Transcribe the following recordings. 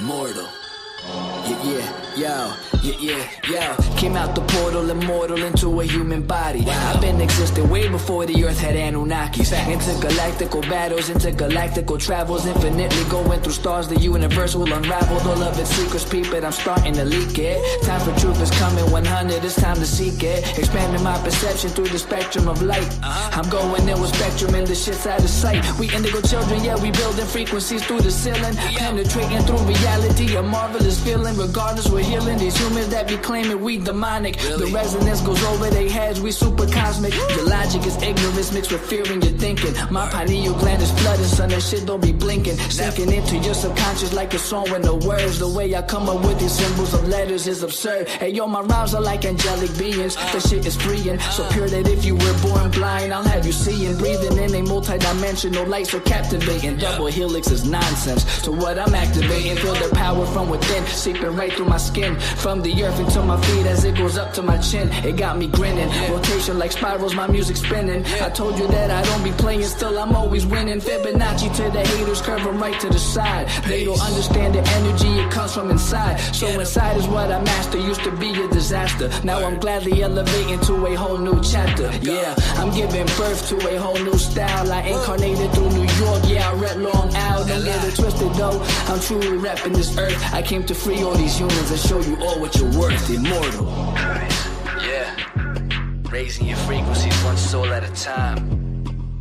Immortal. Yeah. Came out the portal, immortal into a human body. I've been existing way before the earth had Anunnakis. Intergalactical battles, intergalactical travels, infinitely going through stars. The universe will unravel all of its secrets. Peep it, I'm starting to leak it. Time for truth is coming, 100, it's time to seek it. Expanding my perception through the spectrum of light. I'm going in with spectrum and the shit's out of sight. We indigo children, yeah, we building frequencies through the ceiling. Penetrating through reality, a marvelous feeling. Regardless, we're healing these humans that be claiming we demonic. The resonance goes over their heads, we super cosmic. Your logic is ignorance mixed with fear in your thinking. My pineal gland is flooded, son, that shit don't be blinking. Sinking into your subconscious like a song with no words. The way I come up with these symbols of letters is absurd. Hey yo, my rhymes are like angelic beings. The shit is freeing, so pure that if you were born blind, I'll have you seeing. Breathing in a multi-dimensional light so captivating. Double helix is nonsense, so what I'm activating. Feel the power from within, seeping right through my skin. From the earth into my feet as it goes up to my chin. It got me grinning, rotation like spirals, my music spinning. I told you that I don't be playing, still I'm always winning. Fibonacci to the haters, curve them right to the side. They don't understand the energy, it comes from inside. So inside is what I master, used to be a disaster. Now I'm gladly elevating to a whole new chapter. Yeah, I'm giving birth to a whole new style. I incarnated through New York, yeah, I rep Long Island. Don't get it twisted though, I'm truly repping this earth. I came to free all these humans and show you all what you're worth. Immortal. Yeah, raising your frequencies one soul at a time.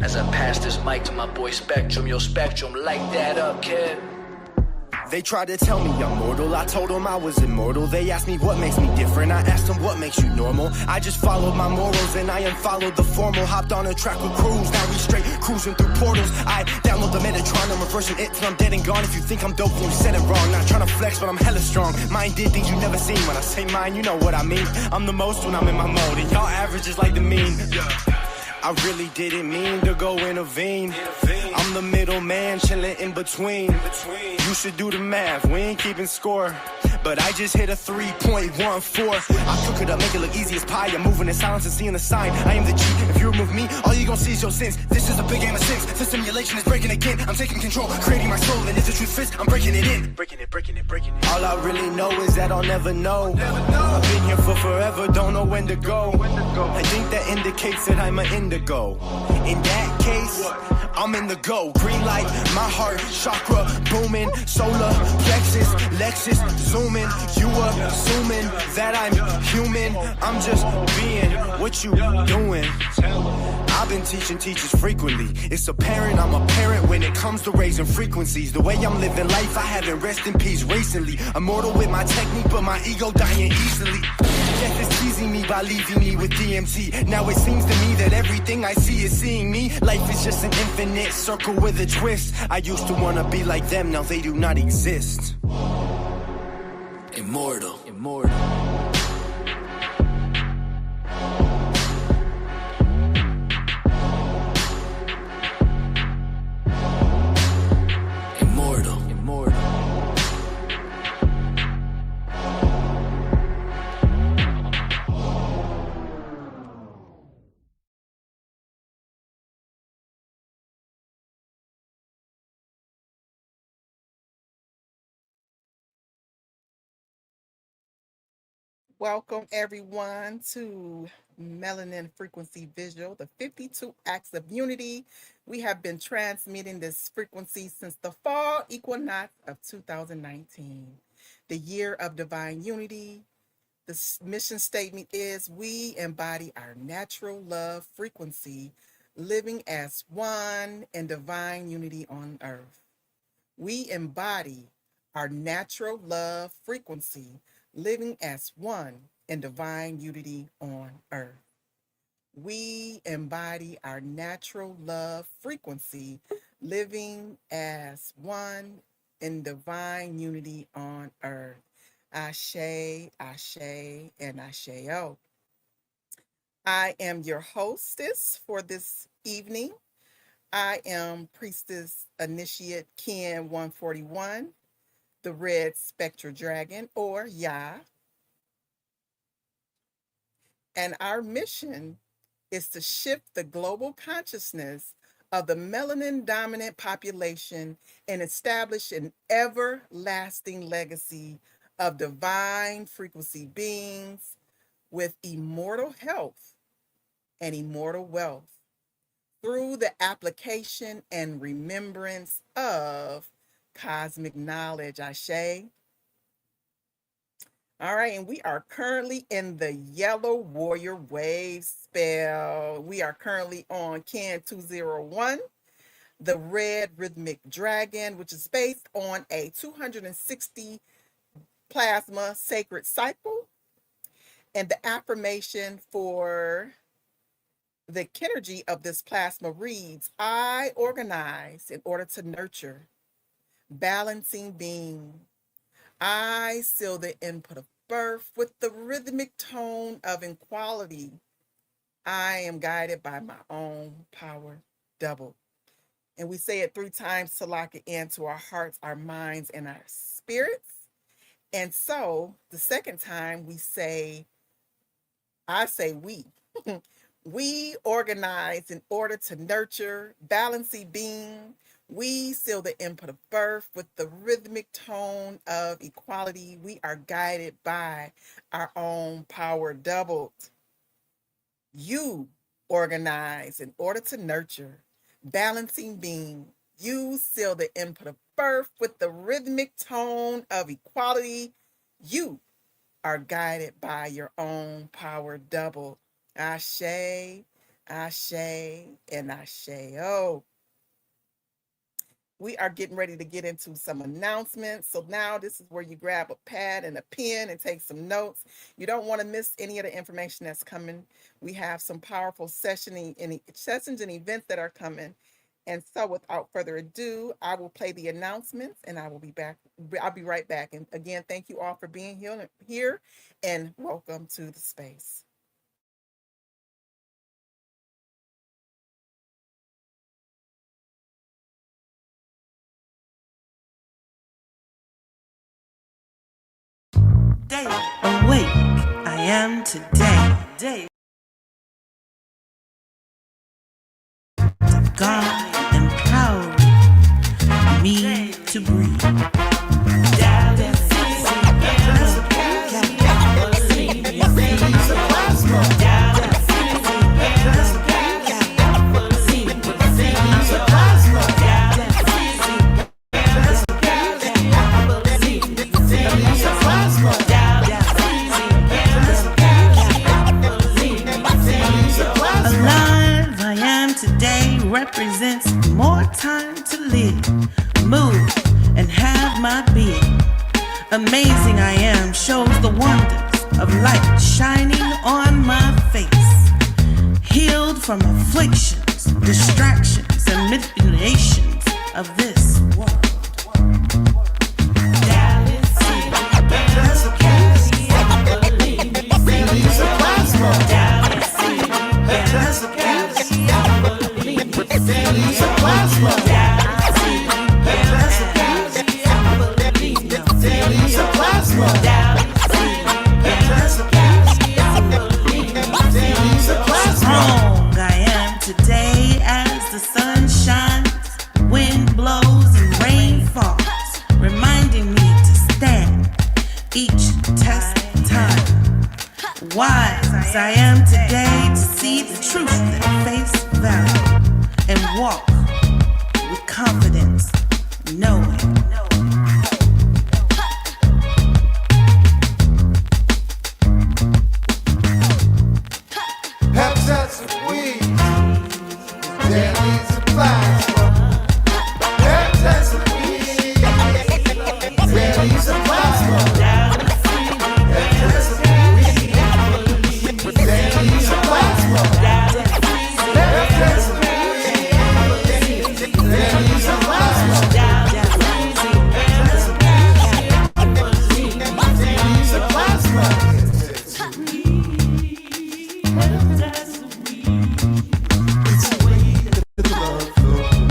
As I pass this mic to my boy Spectrum, yo Spectrum, light that up, kid. They tried to tell me I'm mortal, I told them I was immortal. They asked me what makes me different, I asked them what makes you normal. I just followed my morals and I unfollowed the formal. Hopped on a track with crews, now we straight cruising through portals. I download the Metatron, I'm reversing it till I'm dead and gone. If you think I'm dope, you said it wrong. Not trying to flex, but I'm hella strong. Mine did things you never seen. When I say mine, you know what I mean. I'm the most when I'm in my mode, and y'all average is like the mean. I really didn't mean to go intervene. I'm the middleman, chilling in between. You should do the math, we ain't keeping score. But I just hit a 3.14. I cook it up, make it look easy as pie. I'm moving in silence and seeing the sign. I am the G. If you remove me, all you gon' see is your sins. This is a big game of six. The simulation is breaking again. I'm taking control, creating my soul. And if the truth fits, I'm breaking it in. Breaking it. All I really know is that I'll never know. I've been here for forever, don't know when to go. I think that indicates that I'm an indigo. In that case, I'm in the go. Green light, my heart, chakra booming. Solar plexus, Lexus zooming. You assuming that I'm human. I'm just being what you doing. I've been teaching teachers frequently. It's apparent I'm a parent when it comes to raising frequencies. The way I'm living life, I haven't rest in peace recently. Immortal with my technique, but my ego dying easily. Death is teasing me by leaving me with DMT. Now it seems to me that everything I see is seeing me. Life is just an infinite circle with a twist. I used to wanna be like them, now they do not exist. Immortal. Welcome, everyone, to Melanin Frequency Visual, the 52 Acts of Unity. We have been transmitting this frequency since the fall equinox of 2019, the year of divine unity. The mission statement is we embody our natural love frequency, living as one in divine unity on earth. We embody our natural love frequency, living as one in divine unity on earth. We embody our natural love frequency, living as one in divine unity on earth. Ashe, Ashe, and Asheo. I am your hostess for this evening. I am Priestess Initiate Ken 141, the Red Spectral Dragon, or Yah. And our mission is to shift the global consciousness of the melanin dominant population and establish an everlasting legacy of divine frequency beings with immortal health and immortal wealth through the application and remembrance of cosmic knowledge. Ashe. All right, and we are currently in the Yellow Warrior Wave spell. We are currently on Can 201, the Red Rhythmic Dragon, which is based on a 260 plasma sacred cycle. And the affirmation for the Kinergy of this plasma reads, I organize in order to nurture, balancing being. I seal the input of birth with the rhythmic tone of equality. I am guided by my own power double. And we say it 3 times to lock it into our hearts, our minds, and our spirits. And so the second time we say, I say we. We organize in order to nurture, balancing being. We seal the input of birth with the rhythmic tone of equality. We are guided by our own power doubled. You organize in order to nurture, balancing being. You seal the input of birth with the rhythmic tone of equality. You are guided by your own power doubled. Ashe, Ashe, and Ashe. Oh, we are getting ready to get into some announcements. So now this is where you grab a pad and a pen and take some notes. You don't want to miss any of the information that's coming. We have some powerful sessions and events that are coming. And so without further ado, I will play the announcements and I will be back. I'll be right back. And again, thank you all for being here and welcome to the space. Day awake, I am today. God empowering me to breathe. Represents more time to live, move, and have my being. Amazing I am shows the wonders of light shining on my face. Healed from afflictions, distractions, and manipulations of this world. Strong I am today as the sun shines, wind blows and rain falls, reminding me to stand each test time. Wise I am today to see the truth that face value and walk with confidence, knowing. Habitats of weeds, there needs a plasma. Habitats of weeds, there needs a plasma. Habitats of weeds, there needs a plasma. Habitats of weeds, there needs a plasma. There needs a plasma. It's the way that the blood flows.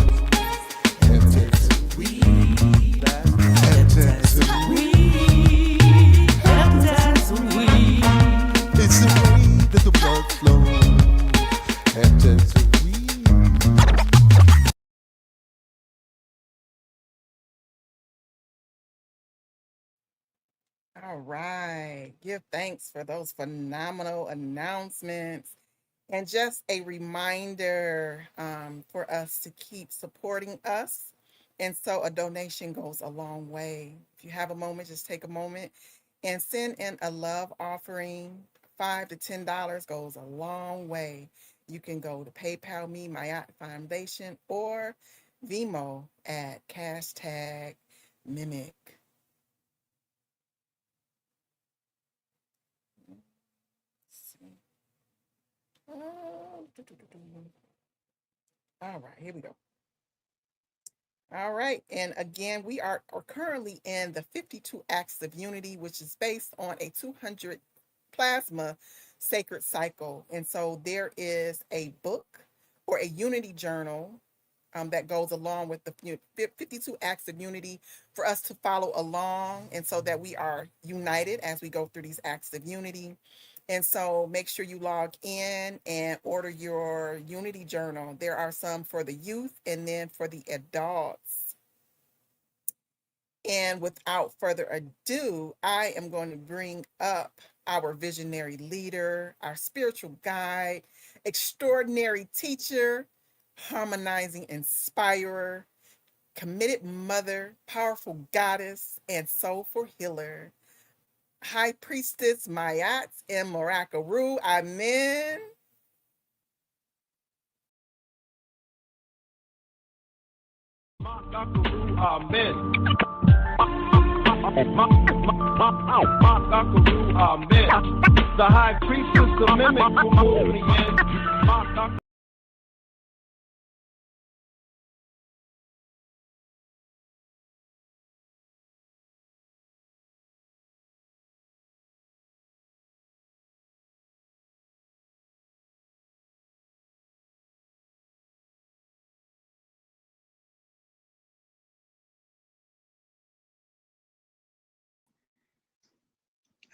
All right. Give thanks for those phenomenal announcements. And just a reminder for us to keep supporting us. And so a donation goes a long way. If you have a moment, just take a moment and send in a love offering. $5 to $10 goes a long way. You can go to PayPal me, my foundation, or Vimo at #Mimic. All right, here we go. All right, and again, we are currently in the 52 Acts of Unity, which is based on a 200 plasma sacred cycle. And so there is a book or a unity journal that goes along with the 52 Acts of Unity for us to follow along, and so that we are united as we go through these acts of unity. And so make sure you log in and order your unity journal. There are some for the youth and then for the adults. And without further ado, I am going to bring up our visionary leader, our spiritual guide, extraordinary teacher, harmonizing inspirer, committed mother, powerful goddess, and soulful healer, High Priestess Mayat and Marakaru. Amen. Amen. The high priestess, the mimic who moved me in.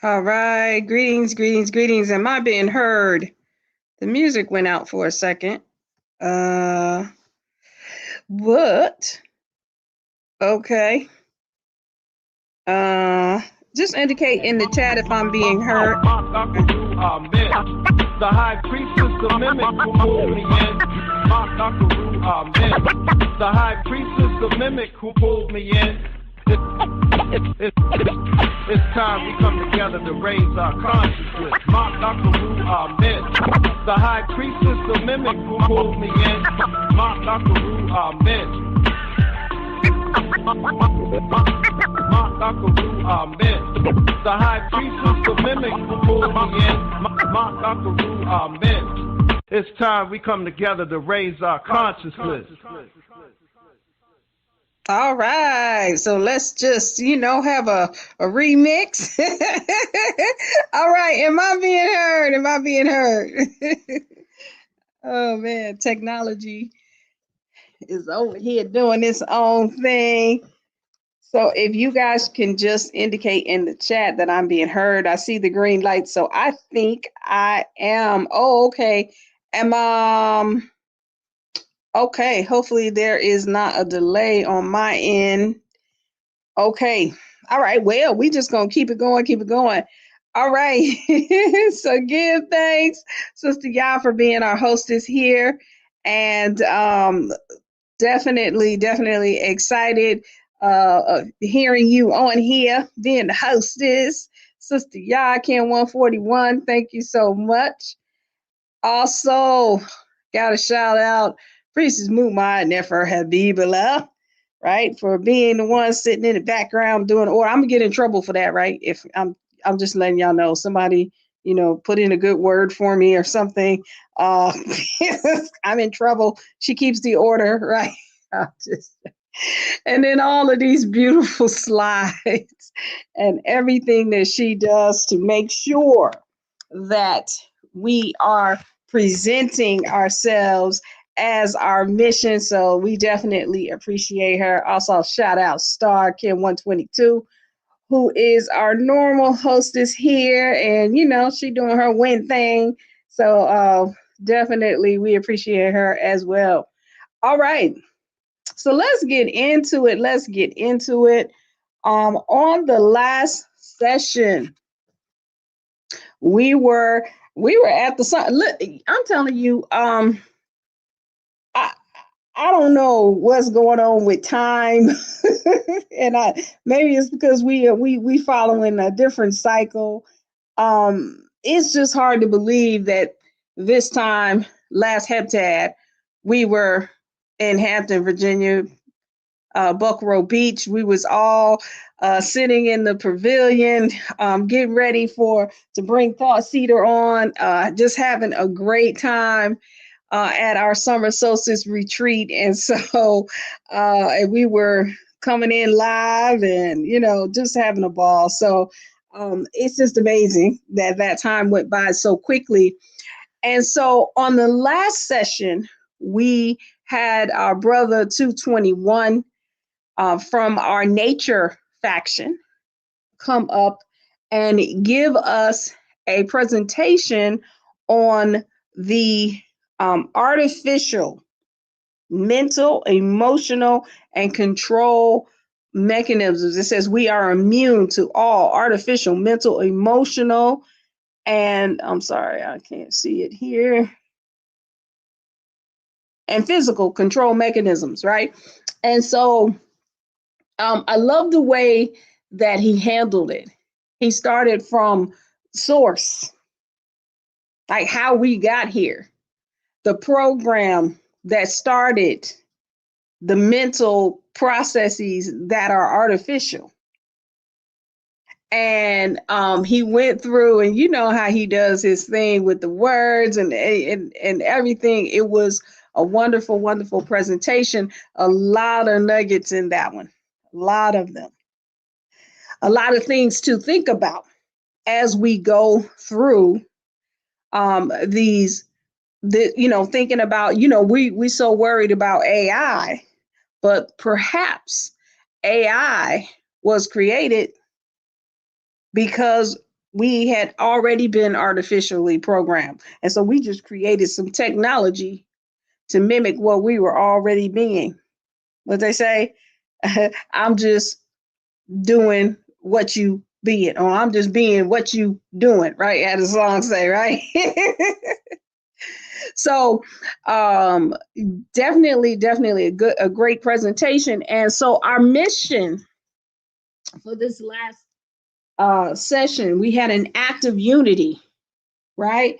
All right, greetings, greetings, greetings. Am I being heard? The music went out for a second. But okay. Just indicate in the chat if I'm being heard. The high priestess, the mimic who pulled me in. The high priestess, the mimic who pulled me in. It's time we come together to raise our consciousness. Amen. The high priestess, the mimic who pulled me in. Amen. Amen. The high priestess, the mimic who pulled me in. Amen. It's time we come together to raise our consciousness. All right, so let's just, have a remix. All right, am I being heard? Am I being heard? Oh man, technology is over here doing its own thing. So if you guys can just indicate in the chat that I'm being heard. I see the green light, so I think I am. Oh, okay. Okay, hopefully there is not a delay on my end. Okay. All right. Well, we just gonna keep it going, keep it going. All right. So give thanks, Sister Ya, for being our hostess here. And definitely excited hearing you on here, being the hostess. Sister Ya, Ken 141, thank you so much. Also, got a shout out Priestess Mumma Nefer Habibullah, right, for being the one sitting in the background doing order. I'm gonna get in trouble for that, right? If I'm just letting y'all know, somebody, put in a good word for me or something. I'm in trouble. She keeps the order, right? And then all of these beautiful slides and everything that she does to make sure that we are presenting ourselves as our mission. So we definitely appreciate her. Also, shout out Star Kim 122, who is our normal hostess here, and she doing her win thing. So definitely we appreciate her as well. All right, so let's get into it. On the last session, we were at the sun. Look, I'm telling you, I don't know what's going on with time, and maybe it's because we following a different cycle. It's just hard to believe that this time last heptad we were in Hampton, Virginia, Buckrow Beach. We was all sitting in the pavilion, getting ready to bring Thought Seeder on, just having a great time at our summer solstice retreat. And so we were coming in live and, just having a ball. So it's just amazing that time went by so quickly. And so on the last session, we had our brother 221 from our nature faction come up and give us a presentation on the artificial mental, emotional, and control mechanisms. It says we are immune to all artificial mental, emotional, and I'm sorry, I can't see it here, and physical control mechanisms, right? And so I love the way that he handled it. He started from source, like how we got here, the program that started the mental processes that are artificial. And he went through, and you know how he does his thing with the words and everything. It was a wonderful, wonderful presentation. A lot of nuggets in that one, a lot of them. A lot of things to think about as we go through thinking about, we so worried about AI, but perhaps AI was created because we had already been artificially programmed. And so we just created some technology to mimic what we were already being. What they say, I'm just doing what you being, or I'm just being what you doing, right? As the song say, right? So definitely a great presentation. And so our mission for this last session, we had an act of unity, right?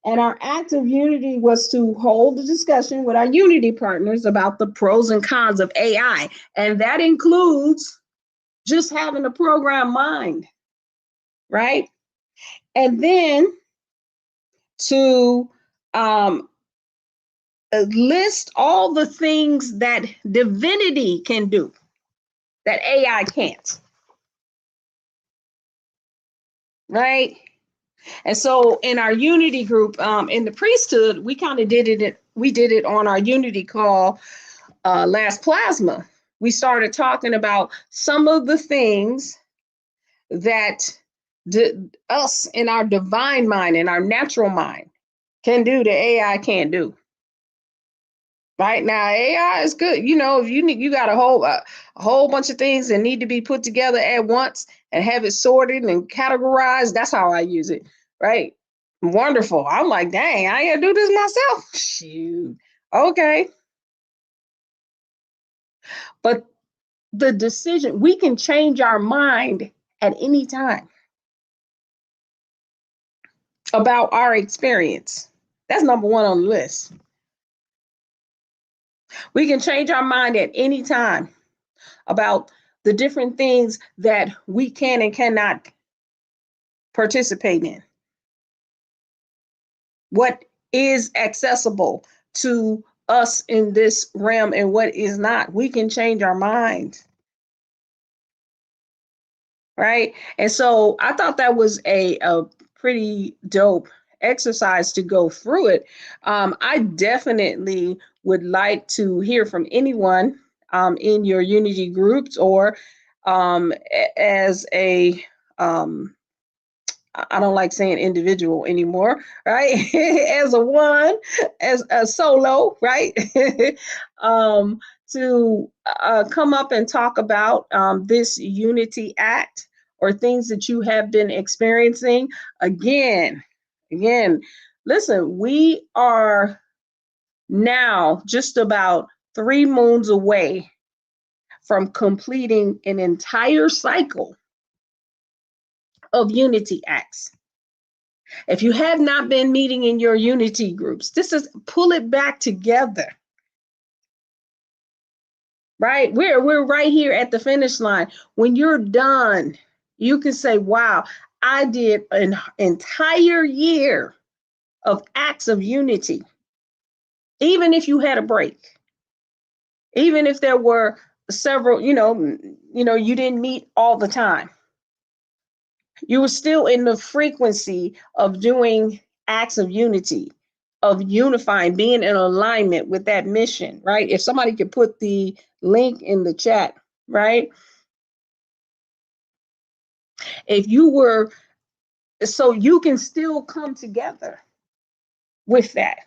And our act of unity was to hold a discussion with our unity partners about the pros and cons of AI. And that includes just having a programmed mind, right? And then to list all the things that divinity can do that AI can't, right? And so in our unity group, in the priesthood, we kind of did it on our unity call last plasma. We started talking about some of the things that us in our divine mind, in our natural mind, can do that AI can't do. Right now, AI is good. If you got a whole bunch of things that need to be put together at once and have it sorted and categorized. That's how I use it. Right? Wonderful. I'm like, dang, I gotta do this myself. Shoot. Okay. But the decision, we can change our mind at any time about our experience. That's number one on the list. We can change our mind at any time about the different things that we can and cannot participate in. What is accessible to us in this realm and what is not. We can change our minds. Right? And so I thought that was a pretty dope exercise to go through it. I definitely would like to hear from anyone in your unity groups or as a I don't like saying individual anymore, right? As a solo, right? To come up and talk about this Unity Act or things that you have been experiencing. Again, listen, we are now just about 3 moons away from completing an entire cycle of unity acts. If you have not been meeting in your unity groups, this is pull it back together. Right? We're right here at the finish line. When you're done, you can say, wow, I did an entire year of acts of unity. Even if you had a break, even if there were several, you didn't meet all the time. You were still in the frequency of doing acts of unity, of unifying, being in alignment with that mission, right? If somebody could put the link in the chat, right? If you were, so you can still come together with that.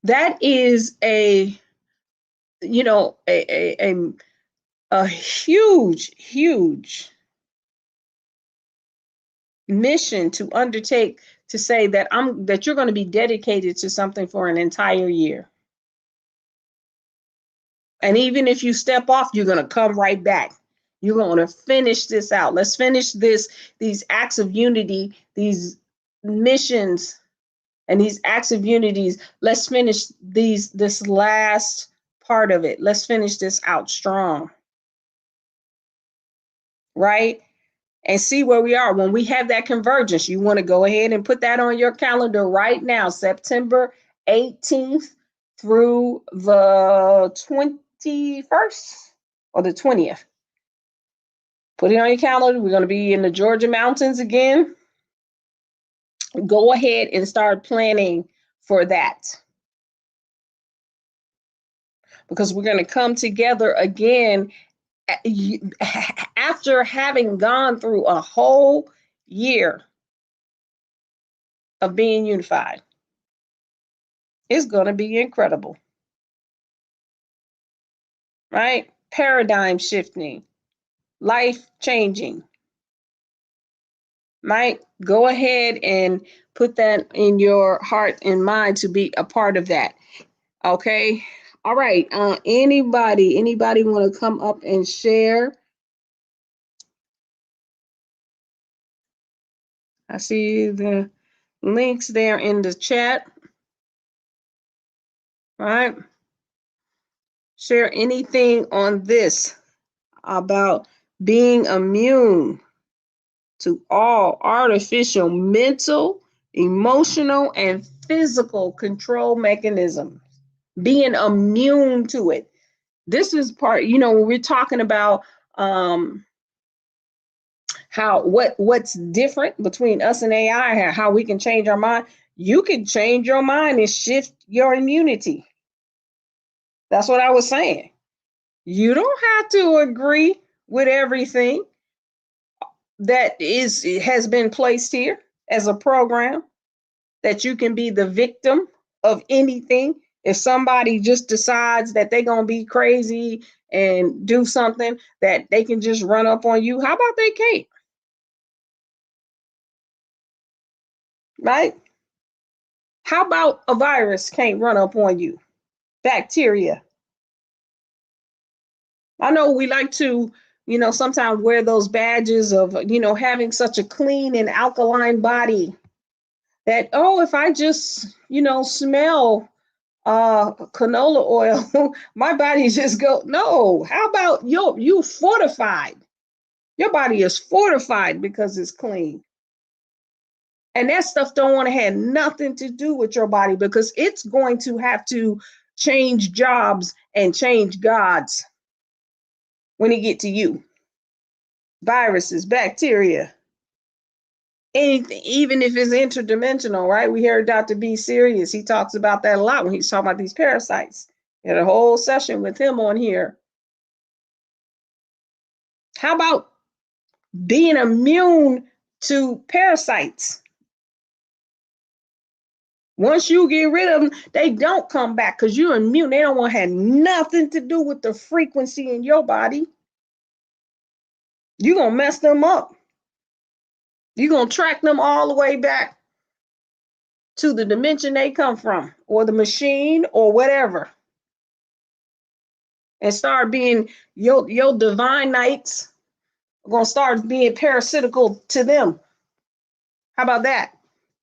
That is a huge mission to undertake, to say that you're going to be dedicated to something for an entire year. And even if you step off, you're going to come right back. You're going to finish this out. Let's finish these acts of unity, these missions and these acts of unities. Let's finish this last part of it. Let's finish this out strong. Right? And see where we are. When we have that convergence, you want to go ahead and put that on your calendar right now, September 18th through the 21st or the 20th. Put it on your calendar. We're going to be in the Georgia mountains again. Go ahead and start planning for that. Because we're going to come together again after having gone through a whole year of being unified. It's going to be incredible. Right? Paradigm shifting, life changing. Right? Go ahead and put that in your heart and mind to be a part of that. Okay. All right. Anybody want to come up and share? I see the links there in the chat. All right. Share anything on this about being immune to all artificial mental, emotional, and physical control mechanisms. Being immune to it. This is part, when we're talking about what's different between us and AI, how we can change our mind. You can change your mind and shift your immunity. That's what I was saying. You don't have to agree with everything that has been placed here as a program, that you can be the victim of anything. If somebody just decides that they're going to be crazy and do something, that they can just run up on you, how about they can't? Right? How about a virus can't run up on you? Bacteria. I know we like to, sometimes wear those badges of, having such a clean and alkaline body that, if I just, smell canola oil, my body just go, no. How about you fortified? Your body is fortified because it's clean. And that stuff don't want to have nothing to do with your body, because it's going to have to change jobs and change gods when it get to you. Viruses, bacteria, anything, even if it's interdimensional, right? We heard Dr. B. Serious. He talks about that a lot when he's talking about these parasites. We had a whole session with him on here. How about being immune to parasites? Once you get rid of them, they don't come back because you're immune. They don't want to have nothing to do with the frequency in your body. You're going to mess them up. You're going to track them all the way back to the dimension they come from, or the machine, or whatever, and start being your divine knights are going to start being parasitical to them. How about that?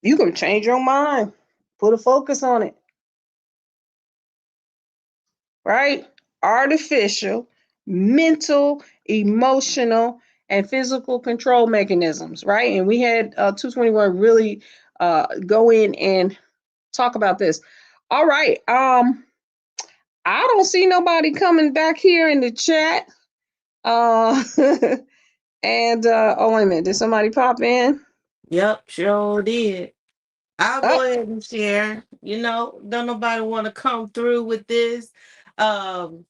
You can change your mind, put a focus on it, right? Artificial, mental, emotional, and physical control mechanisms, right? And we had 221 really go in and talk about this. All right. I don't see nobody coming back here in the chat. And oh, wait a minute. Did somebody pop in? Yep, sure did. I'll Oh, go ahead and share. You know, don't nobody want to come through with this. Um,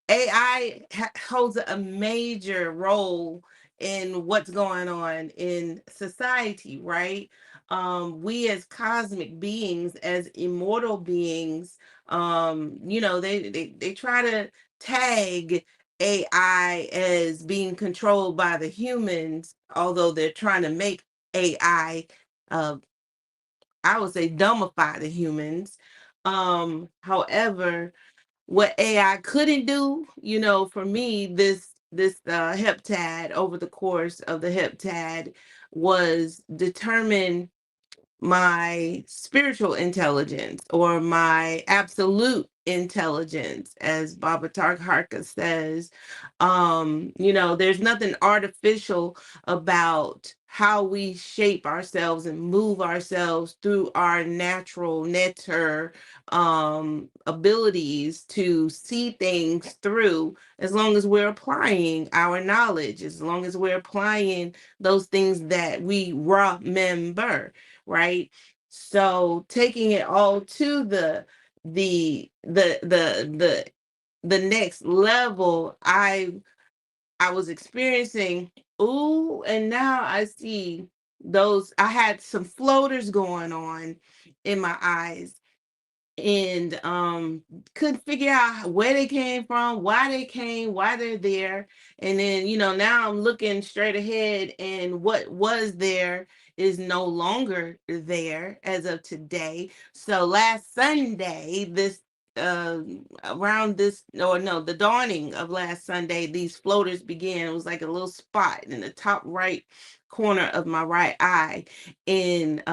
AI holds a major role in what's going on in society, right? We as cosmic beings, as immortal beings, you know, they try to tag AI as being controlled by the humans, although they're trying to make AI I would say dumbify the humans. However, what AI couldn't do, you know, for me, this heptad over the course of the heptad was determine my spiritual intelligence or my absolute intelligence, as Baba Tarkarka says. You know, there's nothing artificial about how we shape ourselves and move ourselves through our natural netter abilities to see things through, as long as we're applying our knowledge, as long as we're applying those things that we remember, right? So taking it all to the next level, I was experiencing, ooh, and now I see those. I had some floaters going on in my eyes, and couldn't figure out where they came from, why they came, why they're there. And then, you know, now I'm looking straight ahead, and what was there is no longer there as of today. So last Sunday, this uh around this, or no, the dawning of last Sunday, these floaters began. It was like a little spot in the top right corner of my right eye, and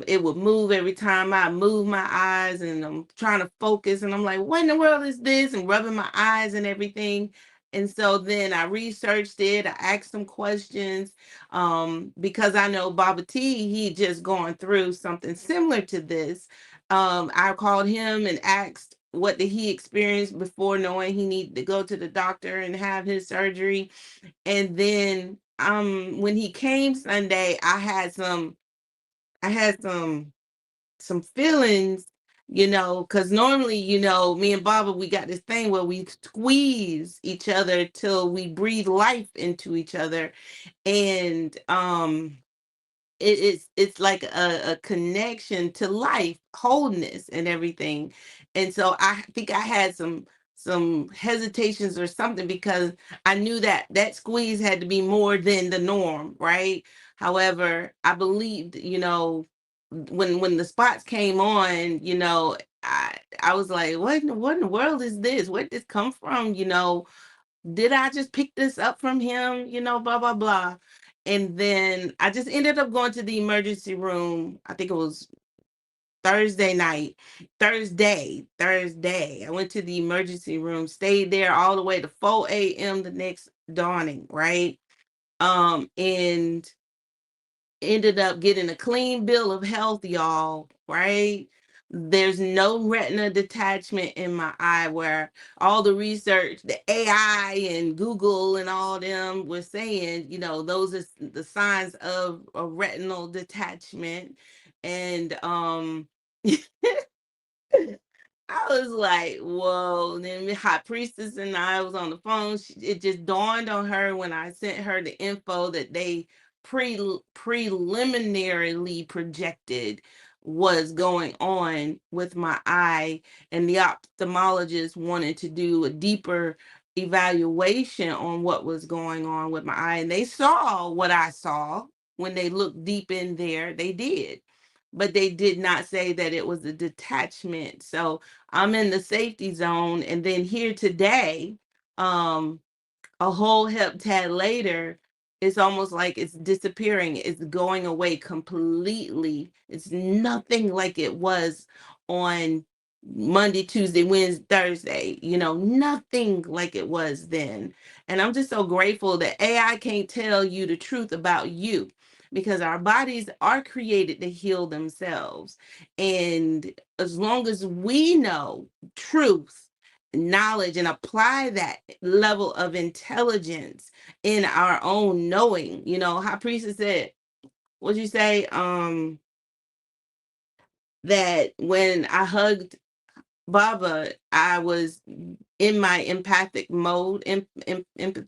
it would move every time I move my eyes, and I'm trying to focus, and I'm like, what in the world is this, and rubbing my eyes and everything. And so then I researched it, I asked some questions, because I know Baba T, he just gone through something similar to this. I called him and asked what did he experience before knowing he needed to go to the doctor and have his surgery. And then when he came Sunday, I had some feelings, you know, because normally, you know, me and Baba, we got this thing where we squeeze each other till we breathe life into each other. And it's like a connection to life, wholeness, and everything. And so I think I had some hesitations or something, because I knew that that squeeze had to be more than the norm, right? However, I believed, you know, when the spots came on, you know, I was like, what in the world is this? Where did this come from? You know, did I just pick this up from him? You know, blah, blah, blah. And then I just ended up going to the emergency room. I think it was Thursday night. Thursday. I went to the emergency room, stayed there all the way to 4 a.m. the next dawning, right? And ended up getting a clean bill of health, y'all, right? There's no retina detachment in my eye, where all the research, the AI and Google and all them were saying, you know, those are the signs of a retinal detachment. And I was like, whoa. And then High Priestess and I was on the phone. It just dawned on her when I sent her the info that they preliminarily projected was going on with my eye. And the ophthalmologist wanted to do a deeper evaluation on what was going on with my eye, and they saw what I saw when they looked deep in there. They did, but they did not say that it was a detachment. So I'm in the safety zone, and then here today, a whole heptad later, it's almost like it's disappearing. It's going away completely. It's nothing like it was on Monday, Tuesday, Wednesday, Thursday, nothing like it was then. And I'm just so grateful that AI can't tell you the truth about you, because our bodies are created to heal themselves. And as long as we know truth, knowledge, and apply that level of intelligence in our own knowing, High Priestess said, what'd you say? That when I hugged Baba, I was in my empathic mode, empathic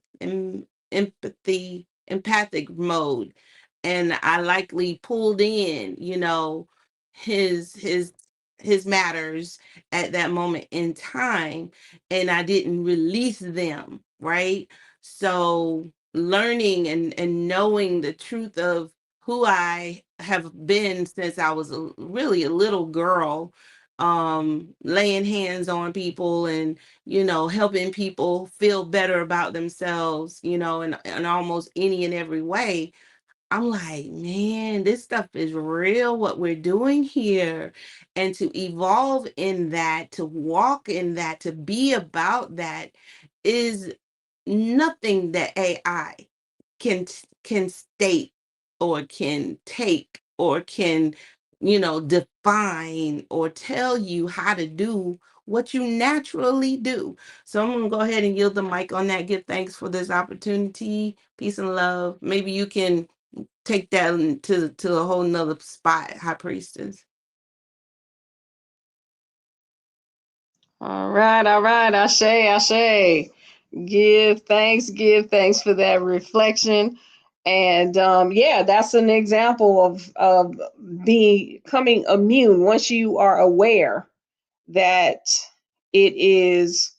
mode, and I likely pulled in, his his his matters at that moment in time, and I didn't release them, right? So learning and knowing the truth of who I have been since I was really a little girl, laying hands on people and helping people feel better about themselves, in almost any and every way. I'm like, man, this stuff is real, what we're doing here. And to evolve in that, to walk in that, to be about that is nothing that AI can state or can take or can define or tell you how to do what you naturally do. So I'm gonna go ahead and yield the mic on that. Give thanks for this opportunity. Peace and love. Maybe you can take that to a whole nother spot, High Priestess. All right, Ashe, Ashe. Give thanks for that reflection. And yeah, that's an example of becoming immune once you are aware that it is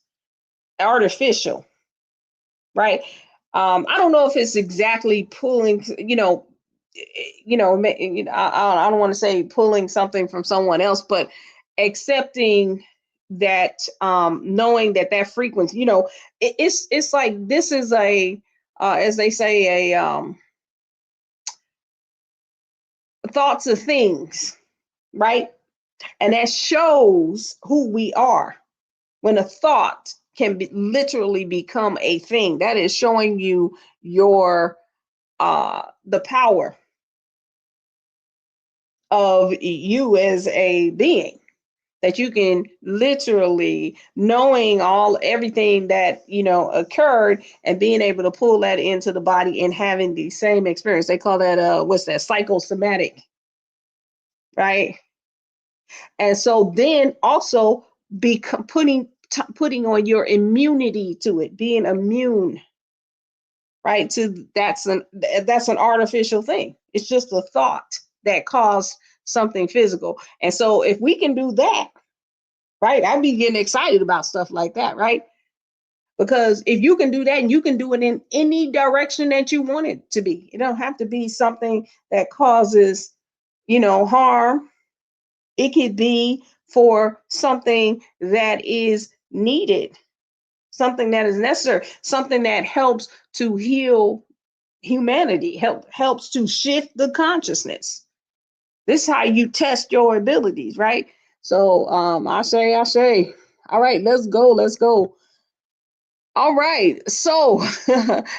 artificial, right? I don't know if it's exactly pulling, I don't want to say pulling something from someone else, but accepting that, knowing that frequency, it's like this is a, as they say, a thoughts of things, right? And that shows who we are. When a thought can literally become a thing, that is showing you your the power of you as a being, that you can literally knowing everything that occurred and being able to pull that into the body and having the same experience. They call that what's that, psychosomatic, right? And so then also be putting on your immunity to it, being immune, right? To that's an artificial thing. It's just a thought that caused something physical. And so if we can do that, right? I'd be getting excited about stuff like that, right? Because if you can do that, and you can do it in any direction that you want it to be, it don't have to be something that causes, harm. It could be for something that is needed, something that is necessary, something that helps to heal humanity, helps to shift the consciousness. This is how you test your abilities, right? So I say, all right, let's go. All right, so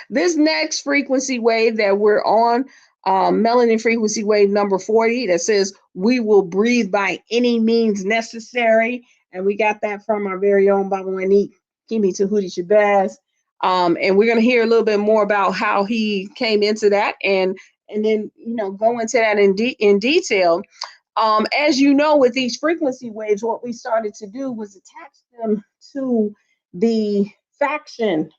this next frequency wave that we're on, melanin frequency wave number 40, that says we will breathe by any means necessary. And we got that from our very own Baba Wanique, Kimi Tahuti Shabazz. And we're going to hear a little bit more about how he came into that, and then go into that in detail. As you know, with these frequency waves, what we started to do was attach them to the faction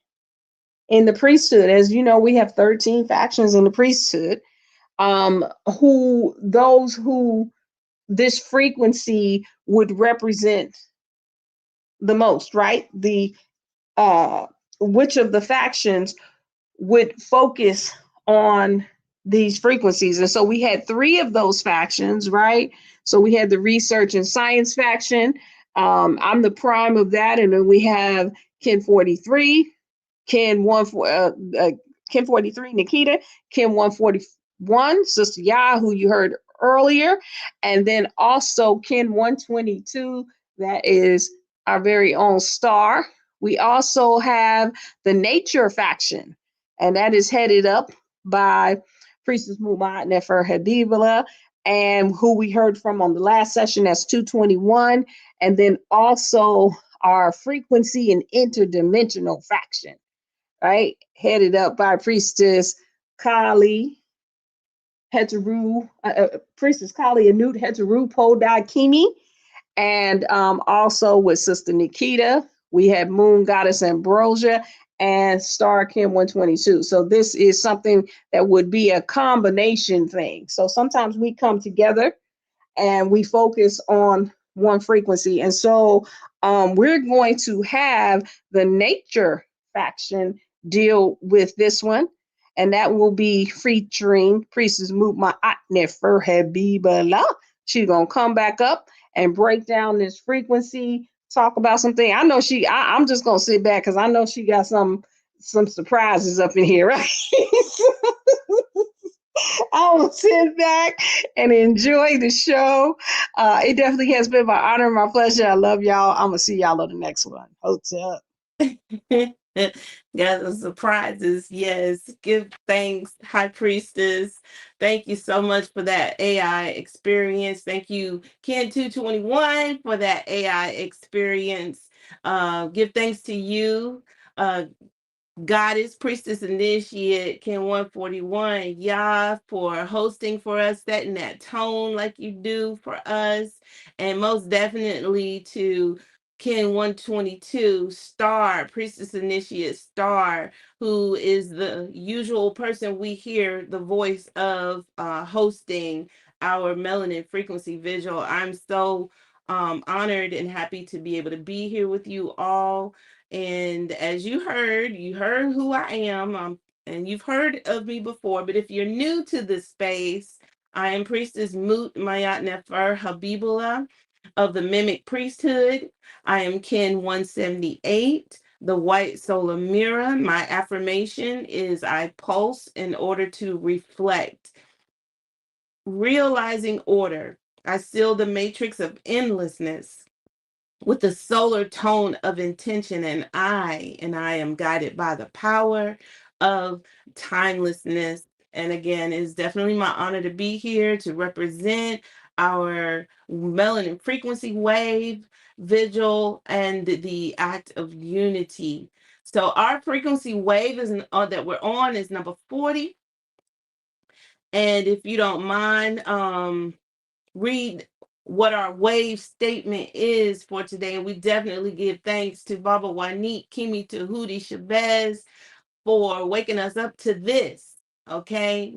in the priesthood. As you know, we have 13 factions in the priesthood, those who this frequency would represent the most, right? The which of the factions would focus on these frequencies. And so we had 3 of those factions, right? So we had the research and science faction. I'm the prime of that. And then we have Ken 43, Ken 43, Nikita, Ken 141, Sister Ya, who you heard earlier, and then also Ken 122, that is our very own Star. We also have the Nature faction, and that is headed up by Priestess Mumat Nefer Habibullah, and who we heard from on the last session, that's 221, and then also our frequency and interdimensional faction, right? Headed up by Priestess Kali Heteru, Priestess Kali Anut Heteru Podakini, and also with Sister Nikita, we have Moon Goddess Ambrosia and Star Kim 122. So this is something that would be a combination thing. So sometimes we come together and we focus on one frequency. And so we're going to have the Nature faction deal with this one. And that will be featuring Priestess Mutma Nefer Habibullah. She's going to come back up and break down this frequency, talk about something. I know I'm just going to sit back because I know she got some surprises up in here, right? I will sit back and enjoy the show. It definitely has been my honor and my pleasure. I love y'all. I'm going to see y'all on the next one. Hotel. Got some surprises. Yes. Give thanks, High Priestess. Thank you so much for that AI experience. Thank you, Ken 221, for that AI experience. Give thanks to you, Goddess, Priestess, Initiate, Ken 141, Yah, for hosting for us, setting that tone like you do for us. And most definitely to Ken 122, Star, Priestess Initiate Star, who is the usual person we hear the voice of hosting our Melanin Frequency Vigil. I'm so honored and happy to be able to be here with you all. And as you heard who I am, and you've heard of me before, but if you're new to this space, I am Priestess Mut Mayat Nefer Habibullah of the Mimic Priesthood. I am Ken 178, the White Solar Mirror. My affirmation is I pulse in order to reflect. Realizing order, I seal the matrix of endlessness with the solar tone of intention, and I am guided by the power of timelessness. And again, it's definitely my honor to be here to represent our Melanin Frequency Wave Vigil and the act of unity. So our frequency wave is that we're on is number 40. And if you don't mind, read what our wave statement is for today. And we definitely give thanks to Baba Wanique, Kimi Tahuti Shabazz for waking us up to this, okay?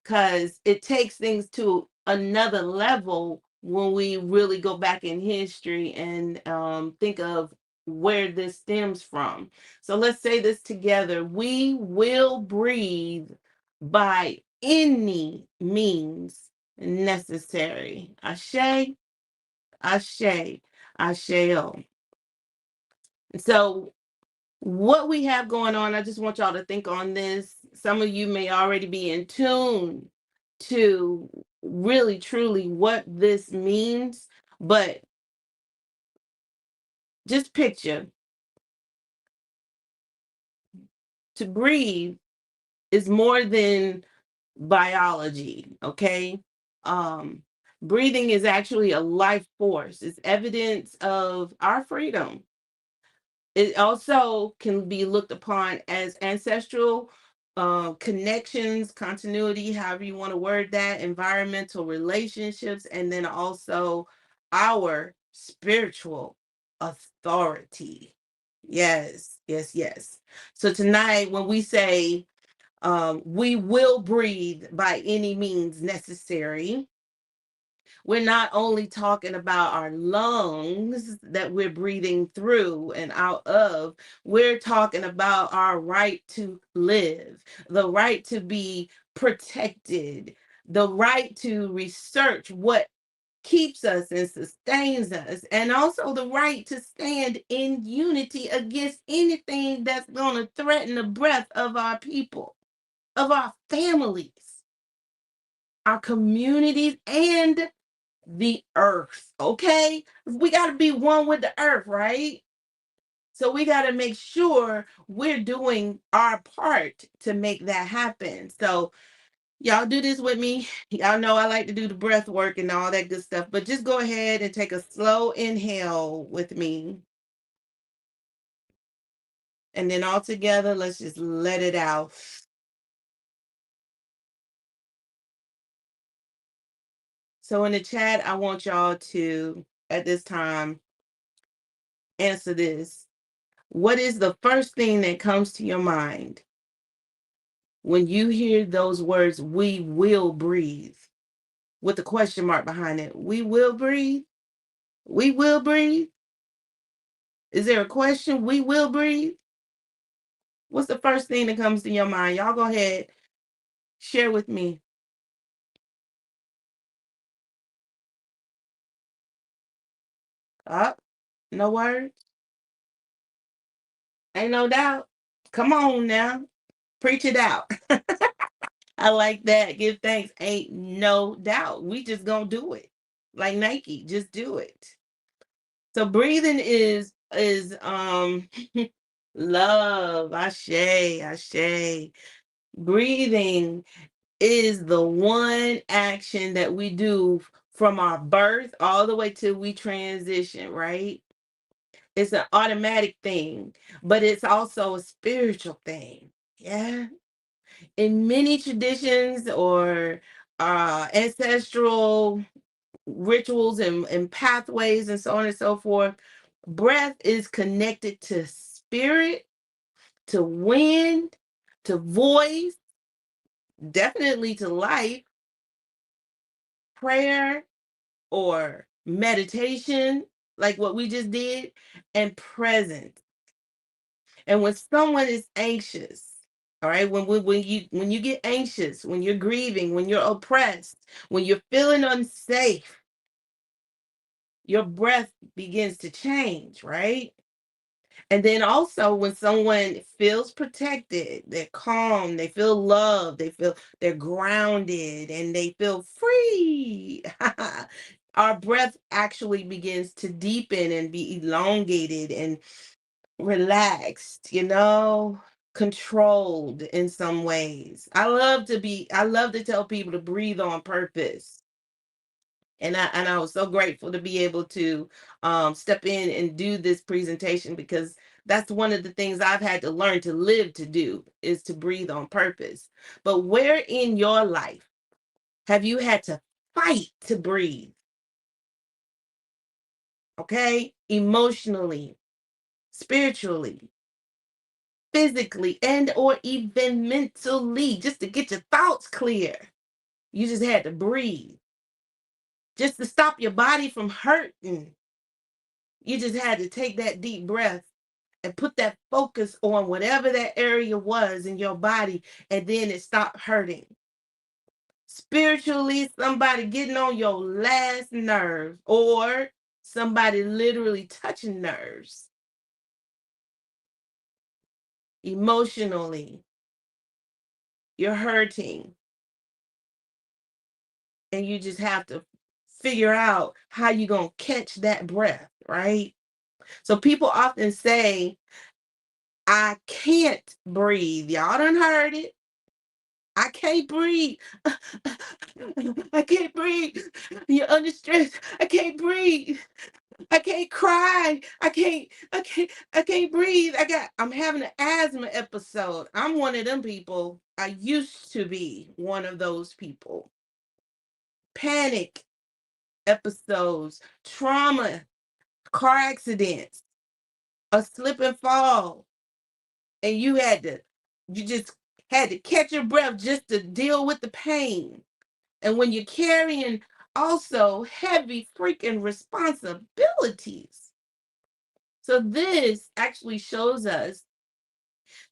Because it takes things to another level when we really go back in history and think of where this stems from. So let's say this together. We will breathe by any means necessary. Ashe, ashe, asheo. So what we have going on, I just want y'all to think on this. Some of you may already be in tune to really, truly what this means, but just picture to breathe is more than biology, okay? Breathing is actually a life force. It's evidence of our freedom. It also can be looked upon as ancestral connections, continuity, however you want to word that, environmental relationships, and then also our spiritual authority. Yes, yes, yes. So tonight, when we say we will breathe by any means necessary, We're not only talking about our lungs that we're breathing through and out of, we're talking about our right to live, the right to be protected, the right to research what keeps us and sustains us, and also the right to stand in unity against anything that's going to threaten the breath of our people, of our families, our communities, and the earth. Okay? We got to be one with the earth, right? So we got to make sure we're doing our part to make that happen. So y'all do this with me. Y'all know I like to do the breath work and all that good stuff, but just go ahead and take a slow inhale with me. And then all together, let's just let it out. So in the chat, I want y'all to, at this time, answer this. What is the first thing that comes to your mind when you hear those words, we will breathe, with the question mark behind it? We will breathe? We will breathe? Is there a question? We will breathe? What's the first thing that comes to your mind? Y'all go ahead, share with me. Up, no words? Ain't no doubt. Come on now, preach it out. I like that. Give thanks. Ain't no doubt. We just gonna do it. Like Nike, just do it. So breathing is love. Ashe, ashe. Breathing is the one action that we do from our birth all the way till we transition, right? It's an automatic thing, but it's also a spiritual thing. Yeah. In many traditions or ancestral rituals and pathways and so on and so forth, breath is connected to spirit, to wind, to voice, definitely to life, prayer, or meditation, like what we just did, and presence. And when someone is anxious, all right, when you get anxious, when you're grieving, when you're oppressed, when you're feeling unsafe, your breath begins to change, right? And then also when someone feels protected, they're calm, they feel loved, they feel they're grounded, and they feel free. Our breath actually begins to deepen and be elongated and relaxed, controlled in some ways. I love to tell people to breathe on purpose. And I was so grateful to be able to step in and do this presentation, because that's one of the things I've had to learn to live to do, is to breathe on purpose. But where in your life have you had to fight to breathe? Okay? Emotionally, spiritually, physically, and or even mentally, just to get your thoughts clear. You just had to breathe. Just to stop your body from hurting. You just had to take that deep breath and put that focus on whatever that area was in your body, and then it stopped hurting. Spiritually, somebody getting on your last nerve, or somebody literally touching nerves. Emotionally, you're hurting, and you just have to figure out how you're going to catch that breath, right? So people often say, I can't breathe. Y'all done heard it. I can't breathe. I can't breathe. You're under stress. I can't breathe. I can't cry. I can't breathe. I'm having an asthma episode. I'm one of them people. I used to be one of those people. Panic episodes, trauma, car accidents, a slip and fall. And you just had to catch your breath just to deal with the pain. And when you're carrying also heavy freaking responsibilities. So this actually shows us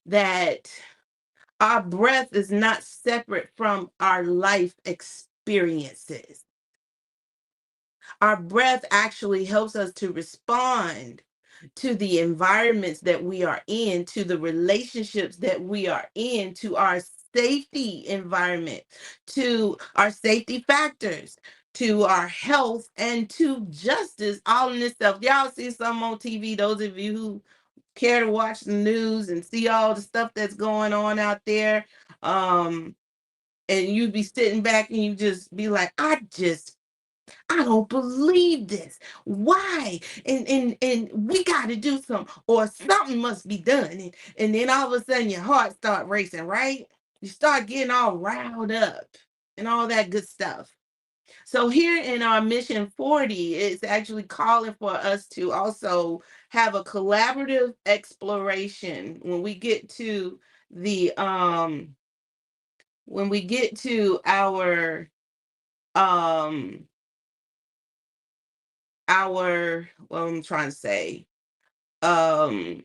that our breath is not separate from our life experiences. Our breath actually helps us to respond to the environments that we are in, to the relationships that we are in, to our safety environment, to our safety factors, to our health, and to justice, all in this stuff. Y'all see some on TV, those of you who care to watch the news and see all the stuff that's going on out there. And you'd be sitting back and you just be like, I don't believe this. Why? And we got to do something, or something must be done. And then all of a sudden your heart start racing, right? You start getting all riled up and all that good stuff. So here in our mission 40, it's actually calling for us to also have a collaborative exploration when we get to the when we get to our what I'm trying to say, um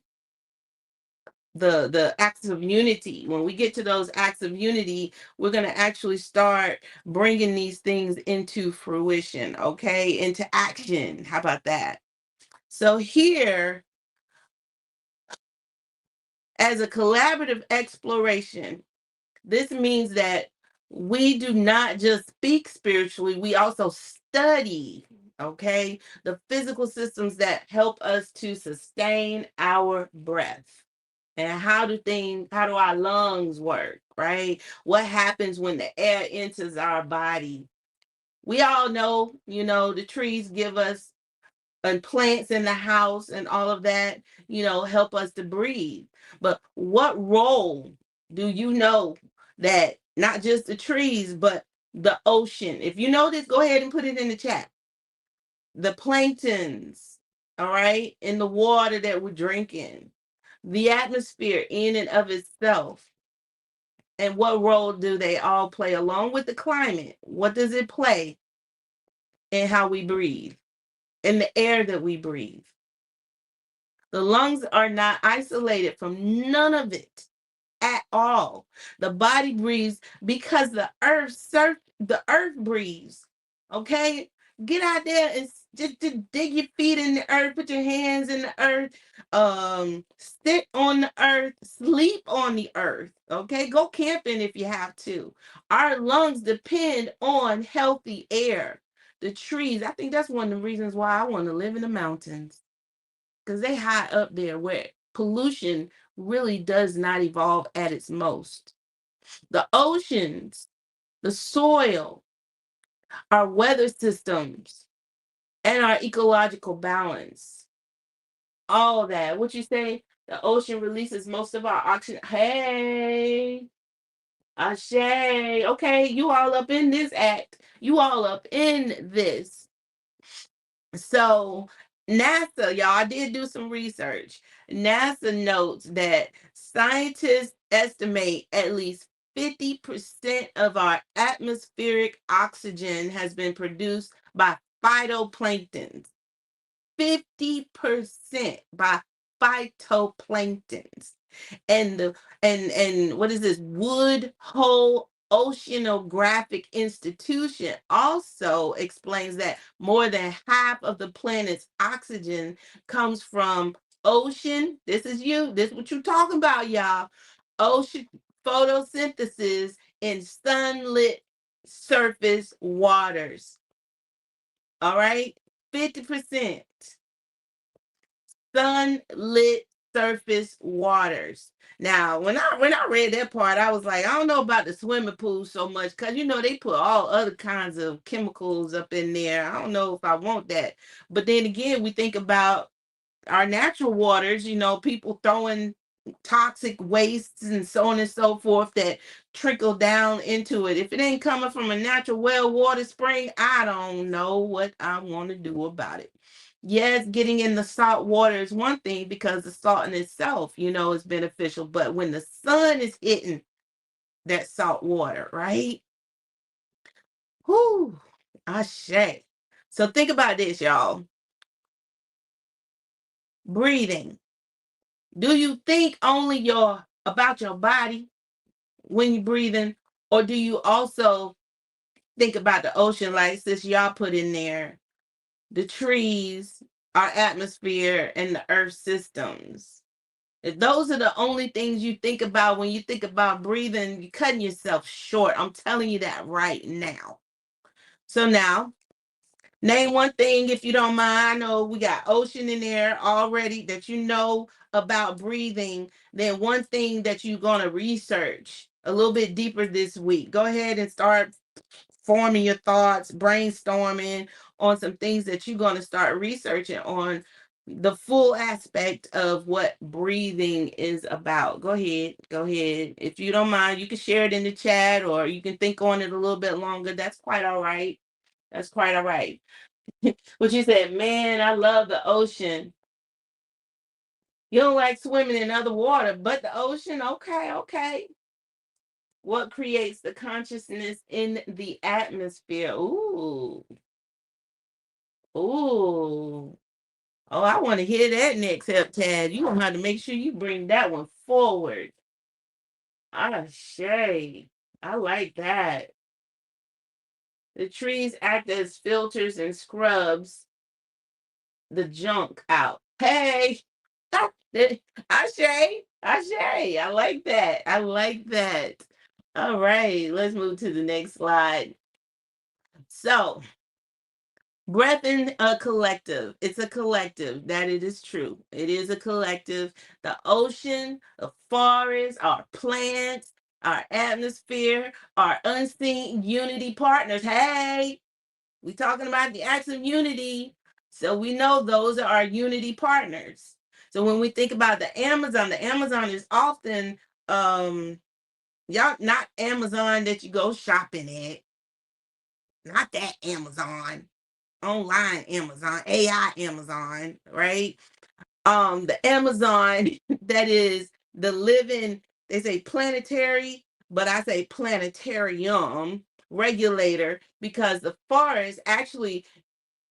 the acts of unity. When we get to those acts of unity, we're going to actually start bringing these things into fruition, okay, into action. How about that? So here, as a collaborative exploration, this means that we do not just speak spiritually, we also study, okay, the physical systems that help us to sustain our breath. And how do our lungs work, right? What happens when the air enters our body? We all know, the trees give us, and plants in the house and all of that, help us to breathe. But what role do you know that not just the trees, but the ocean? If you know this, go ahead and put it in the chat. The planktons, all right, in the water that we're drinking, the atmosphere in and of itself. And what role do they all play along with the climate? What does it play in how we breathe, in the air that we breathe? The lungs are not isolated from none of it at all. The body breathes because the earth breathes. Okay? Get out there and just dig your feet in the earth, put your hands in the earth, sit on the earth, sleep on the earth. Okay? Go camping if you have to. Our lungs depend on healthy air. The trees, I think that's one of the reasons why I want to live in the mountains, because they high up there where pollution really does not evolve at its most. The oceans, the soil, our weather systems, and our ecological balance. All that. What you say? The ocean releases most of our oxygen. Hey, Ashe. Okay, you all up in this act. You all up in this. So NASA, y'all, I did do some research. NASA notes that scientists estimate at least 50% of our atmospheric oxygen has been produced by phytoplanktons. 50% by phytoplanktons. And what is this? Woodhull Oceanographic Institution also explains that more than half of the planet's oxygen comes from ocean. This is what you talking about, y'all. Ocean photosynthesis in sunlit surface waters. All right, 50% sunlit surface waters. Now, when I read that part, I was like, I don't know about the swimming pool so much, because they put all other kinds of chemicals up in there. I don't know if I want that. But then again, we think about our natural waters, people throwing toxic wastes and so on and so forth that trickle down into it. If it ain't coming from a natural well water spring, I don't know what I want to do about it. Yes, getting in the salt water is one thing, because the salt in itself, is beneficial. But when the sun is hitting that salt water, right? Whoo, Ashe. So think about this, y'all. Breathing. Do you think only about your body when you're breathing, or do you also think about the ocean, like sis y'all put in there, the trees, our atmosphere, and the earth systems? If those are the only things you think about when you think about breathing, you're cutting yourself short. I'm telling you that right now. So now, name one thing if you don't mind. I know we got ocean in there already that you know about breathing. Then one thing that you're going to research a little bit deeper this week. Go ahead and start forming your thoughts, brainstorming on some things that you're going to start researching on the full aspect of what breathing is about. Go ahead. Go ahead. If you don't mind, you can share it in the chat or you can think on it a little bit longer. That's quite all right. That's quite all right. But you said, man, I love the ocean. You don't like swimming in other water, but the ocean? Okay, okay. What creates the consciousness in the atmosphere? Ooh. Ooh. Oh, I want to hear that next Tad. You're going to have to make sure you bring that one forward. Shay. I like that. The trees act as filters and scrubs the junk out. Hey, Ashay, Ashay. I like that. I like that. All right, let's move to the next slide. So, breath in a collective. It's a collective. That it is true. It is a collective. The ocean, the forest, our plants, our atmosphere, our unseen unity partners. Hey, we talking about the acts of unity. So we know those are our unity partners. So when we think about the Amazon is often y'all not Amazon that you go shopping at. Not that Amazon. Online Amazon, AI Amazon, right? The Amazon that is the living, they say planetary, but I say planetarium regulator because the forest actually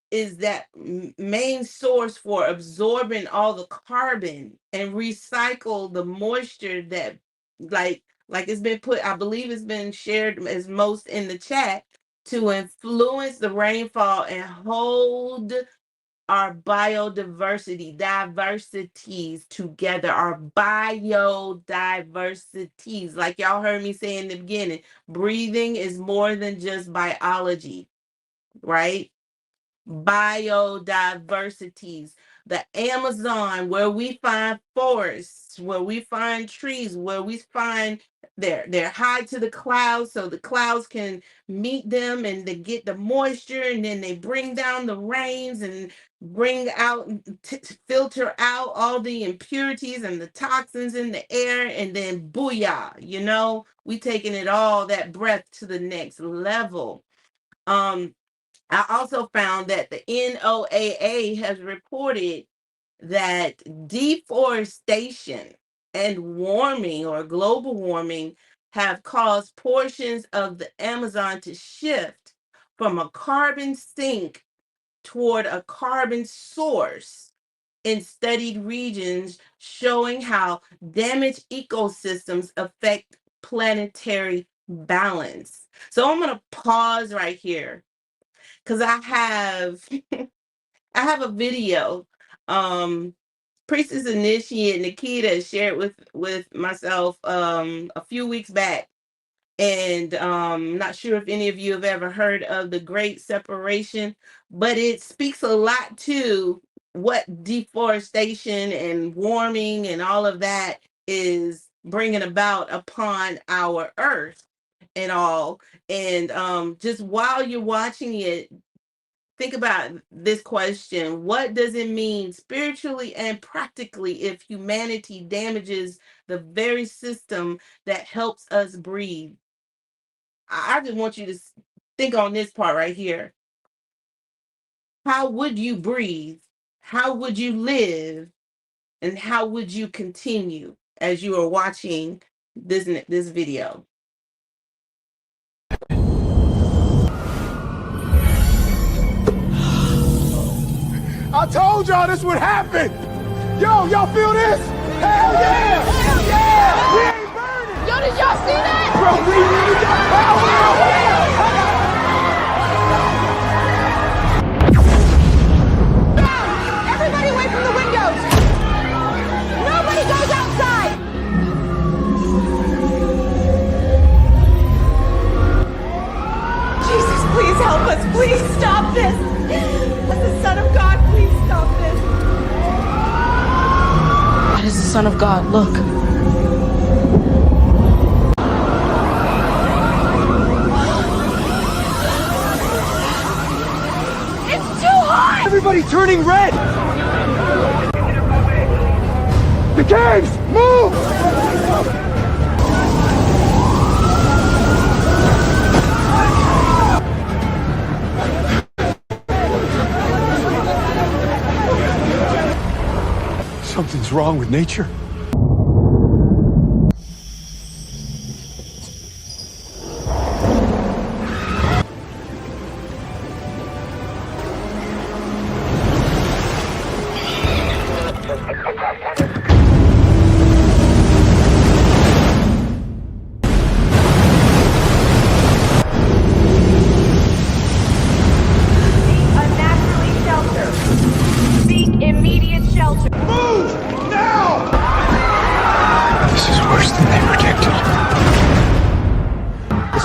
is that main source for absorbing all the carbon and recycle the moisture that like it's been put, I believe it's been shared as most in the chat to influence the rainfall and hold our diversities together, our biodiversities. Like y'all heard me say in the beginning, breathing is more than just biology, right? Biodiversities. The Amazon, where we find forests, where we find trees, where we find they're high to the clouds so the clouds can meet them and they get the moisture and then they bring down the rains and bring out filter out all the impurities and the toxins in the air, and then booyah, we taking it all that breath to the next level. I also found that the NOAA has reported that deforestation and warming or global warming have caused portions of the Amazon to shift from a carbon sink toward a carbon source in studied regions, showing how damaged ecosystems affect planetary balance. So I'm going to pause right here because I have a video. Priestess Initiate Nikita shared with myself a few weeks back, and not sure if any of you have ever heard of the Great Separation, but it speaks a lot to what deforestation and warming and all of that is bringing about upon our earth and all. And just while you're watching it, think about this question. What does it mean spiritually and practically if humanity damages the very system that helps us breathe? I just want you to think on this part right here. How would you breathe? How would you live? And how would you continue as you are watching this video? I told y'all this would happen. Yo, y'all feel this? Hell yeah! Hell yeah! We ain't burning. Yo, did y'all see that? Bro, we really got power. Everybody away from the windows. Nobody goes outside. Jesus, please help us. Please stop this. As the Son of God, please stop this. That is the Son of God. Look. It's too hot. Everybody turning red. The caves, move! Something's wrong with nature.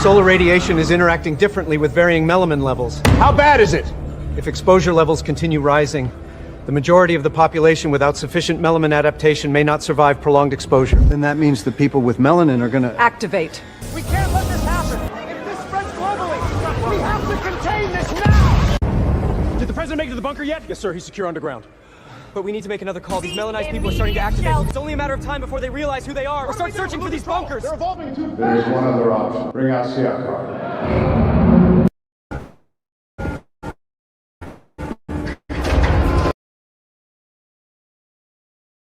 Solar radiation is interacting differently with varying melanin levels. How bad is it? If exposure levels continue rising, the majority of the population without sufficient melanin adaptation may not survive prolonged exposure. Then that means the people with melanin are gonna Activate. We can't let this happen. If this spreads globally, we have to contain this now. Did the president make it to the bunker yet? Yes, sir. He's secure underground. But we need to make another call. These melanized people are starting to activate. It's only a matter of time before they realize who they are or start searching for these bunkers. They're evolving too. There is one other option. Bring out Siakar.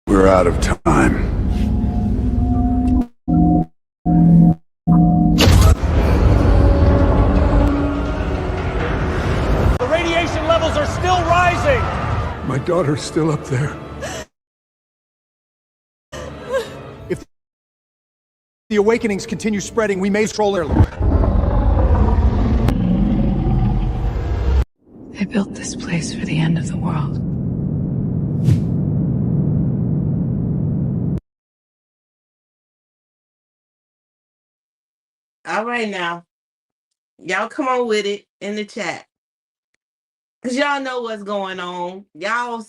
We're out of time. The radiation levels are still rising. My daughter's still up there. If the awakenings continue spreading, we may stroll early. They built this place for the end of the world. All right now. Y'all come on with it in the chat. Cause y'all know what's going on. Y'all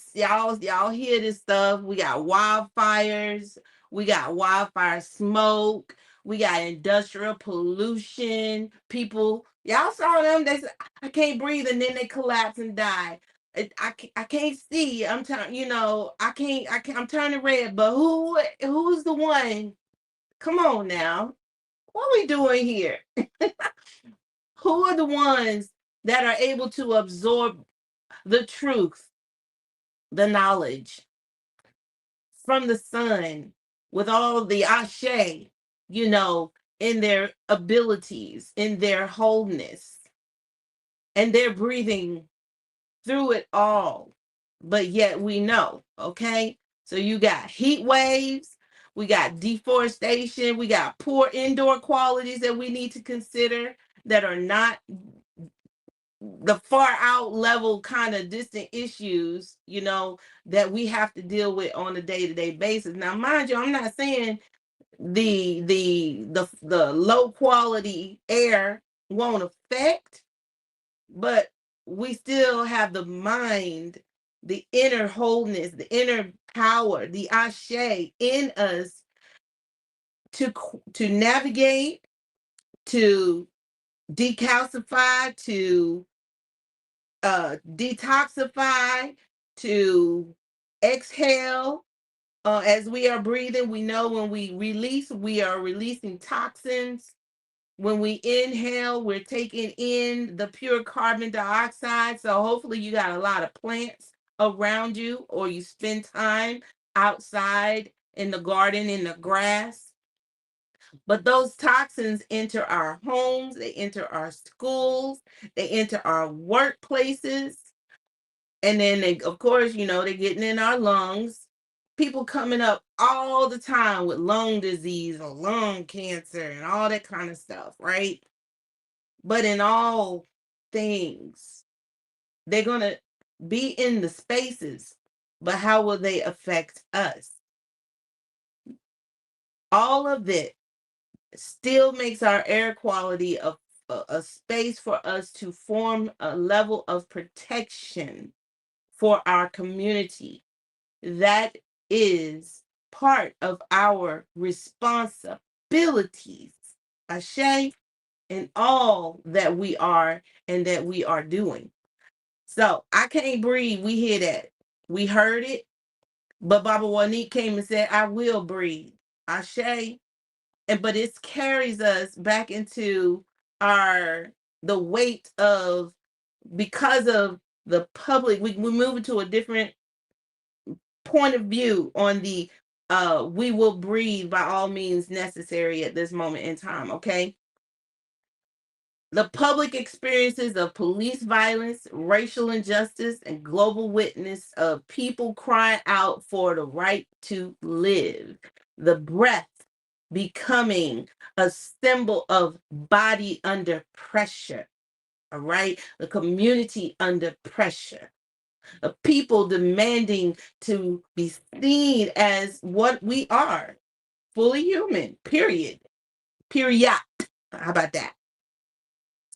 hear this stuff. We got wildfires, we got wildfire smoke, we got industrial pollution. People, y'all saw them. They said, I can't breathe, and then they collapse and die. I can't see. I'm I'm turning red. But who's the one? Come on now. What are we doing here? Who are the ones that are able to absorb the truth, the knowledge from the sun with all the ashe, in their abilities, in their wholeness, and they're breathing through it all. But yet we know, okay? So you got heat waves, we got deforestation, we got poor indoor qualities that we need to consider that are not the far out level kind of distant issues, that we have to deal with on a day-to-day basis. Now, mind you, I'm not saying the low quality air won't affect, but we still have the mind, the inner wholeness, the inner power, the ashe in us to navigate, to decalcify, to detoxify, to exhale. As we are breathing, we know when we release, we are releasing toxins. When we inhale, we're taking in the pure carbon dioxide. So hopefully you got a lot of plants around you, or you spend time outside in the garden, in the grass. But those toxins enter our homes, they enter our schools, they enter our workplaces. And then they, of course, they're getting in our lungs. People coming up all the time with lung disease or lung cancer and all that kind of stuff, right? But in all things, they're going to be in the spaces, but how will they affect us? All of it still makes our air quality a space for us to form a level of protection for our community. That is part of our responsibilities, Ashe, in all that we are and that we are doing. So I can't breathe. We hear that. We heard it. But Baba Wanique came and said, I will breathe. Ashe. But it carries us back into the weight of, because of the public, we move into a different point of view on the we will breathe by all means necessary at this moment in time, okay? The public experiences of police violence, racial injustice, and global witness of people crying out for the right to live. The breath becoming a symbol of body under pressure, all right? The community under pressure. Of people demanding to be seen as what we are, fully human, period. Period. How about that?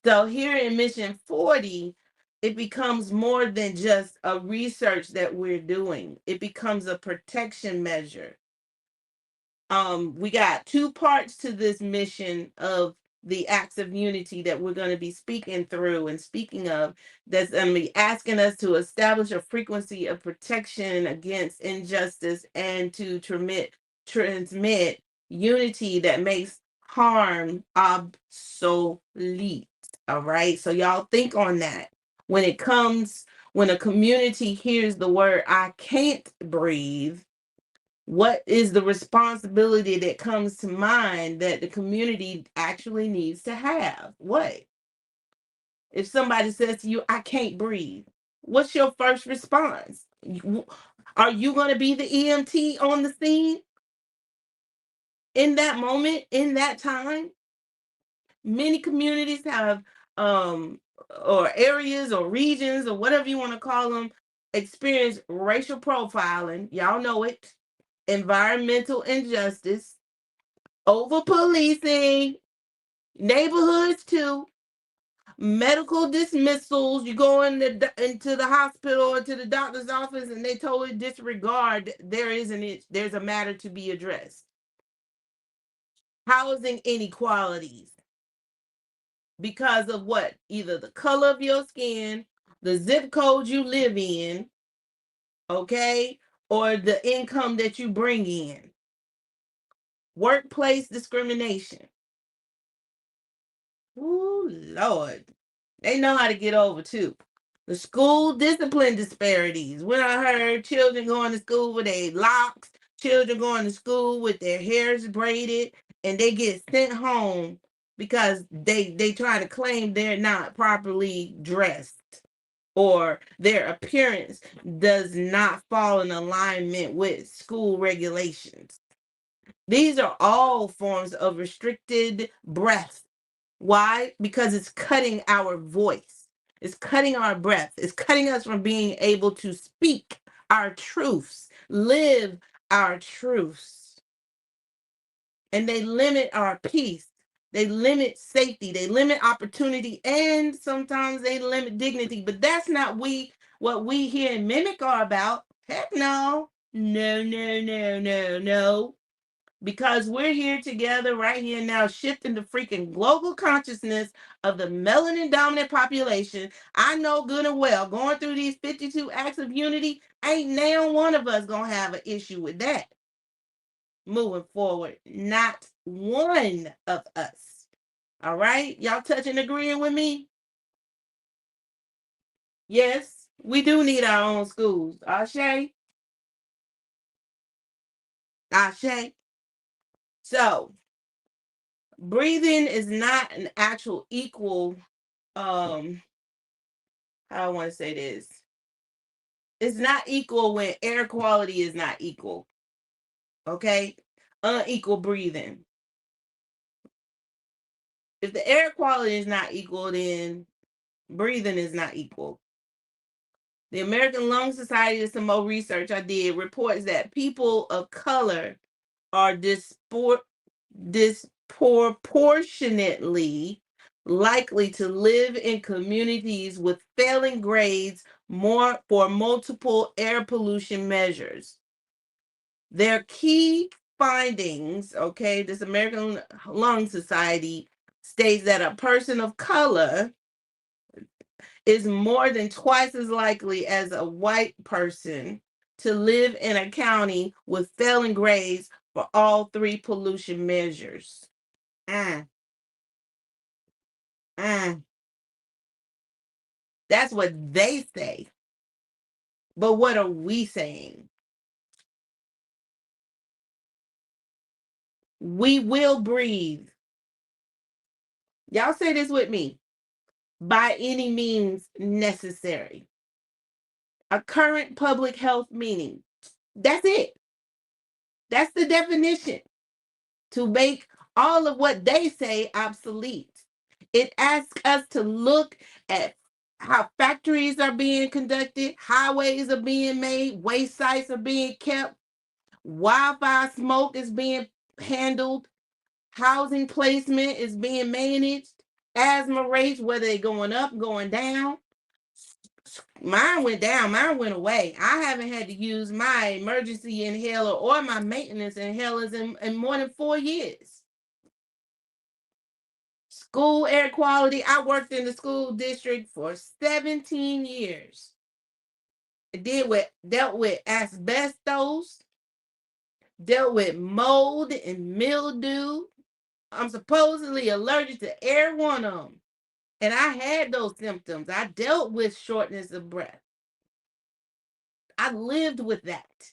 So here in Mission 40, it becomes more than just a research that we're doing. It becomes a protection measure. We got two parts to this mission of the acts of unity that we're going to be speaking through and speaking of, that's going to be asking us to establish a frequency of protection against injustice and to transmit unity that makes harm obsolete. All right. So y'all think on that. When a community hears the word, I can't breathe, what is the responsibility that comes to mind that the community actually needs to have? What? If somebody says to you, I can't breathe, what's your first response? Are you going to be the EMT on the scene in that moment, in that time? Many communities have, or areas or regions or whatever you want to call them, experience racial profiling. Y'all know it. Environmental injustice, over policing, neighborhoods too, medical dismissals. You go into the hospital or to the doctor's office and they totally disregard there's a matter to be addressed. Housing inequalities because of what? Either the color of your skin, the zip code you live in, okay, or the income that you bring in. Workplace discrimination. Ooh, Lord. They know how to get over too. The school discipline disparities. When I heard children going to school with their locks, children going to school with their hairs braided, and they get sent home because they try to claim they're not properly dressed or their appearance does not fall in alignment with school regulations. These are all forms of restricted breath. Why? Because it's cutting our voice. It's cutting our breath. It's cutting us from being able to speak our truths, live our truths. And they limit our peace. They limit safety. They limit opportunity. And sometimes they limit dignity. But that's not what we here in Mimic are about. Heck no. No, no, no, no, no. Because we're here together right here now, shifting the freaking global consciousness of the melanin dominant population. I know good and well, going through these 52 acts of unity, ain't now one of us gonna have an issue with that. Moving forward, not one of us. All right, y'all touching, agreeing with me? Yes, we do need our own schools. Ashe? Ashe? So, breathing is not an actual equal, how I want to say this. It's not equal when air quality is not equal. Okay? Unequal breathing. If the air quality is not equal, then breathing is not equal. The American Lung Society, did some more research I did, reports that people of color are disproportionately likely to live in communities with failing grades more for multiple air pollution measures. Their key findings, okay, this American Lung Society states that a person of color is more than twice as likely as a white person to live in a county with failing grades for all three pollution measures. That's what they say. But what are we saying? We will breathe. Y'all say this with me. By any means necessary. A current public health meaning. That's it. That's the definition. To make all of what they say obsolete. It asks us to look at how factories are being conducted, highways are being made, waste sites are being kept, wildfire smoke is being handled, housing placement is being managed, asthma rates, whether they're going up, going down. Mine went down, mine went away. I haven't had to use my emergency inhaler or my maintenance inhalers in more than 4 years. School air quality, I worked in the school district for 17 years. Dealt with asbestos, dealt with mold and mildew. I'm supposedly allergic to every one of them. And I had those symptoms. I dealt with shortness of breath. I lived with that.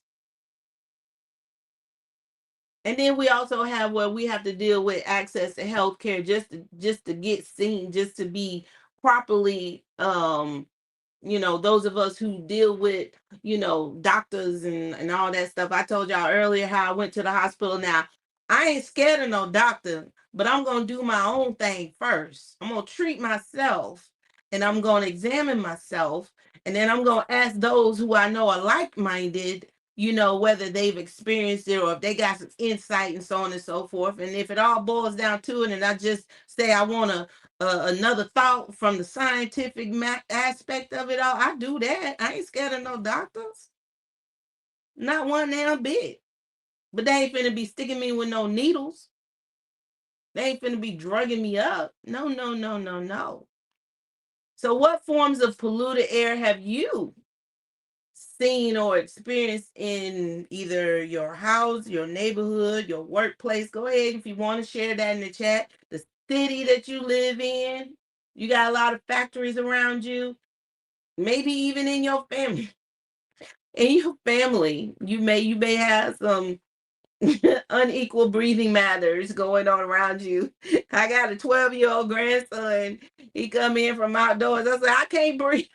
And then we also have where we have to deal with access to healthcare just to get seen, just to be properly those of us who deal with, doctors and all that stuff. I told y'all earlier how I went to the hospital. Now, I ain't scared of no doctor, but I'm going to do my own thing first. I'm going to treat myself and I'm going to examine myself. And then I'm going to ask those who I know are like-minded, whether they've experienced it or if they got some insight and so on and so forth. And if it all boils down to it and I just say I want to another thought from the scientific aspect of it all, I do that. I ain't scared of no doctors. Not one damn bit. But they ain't finna be sticking me with no needles. They ain't finna be drugging me up. No, no, no, no, no. So what forms of polluted air have you seen or experienced in either your house, your neighborhood, your workplace? Go ahead if you want to share that in the chat. The city that you live in. You got a lot of factories around you. Maybe even in your family. In your family, you may have some unequal breathing matters going on around you. I got a 12-year-old grandson. He come in from outdoors. I said, I can't breathe.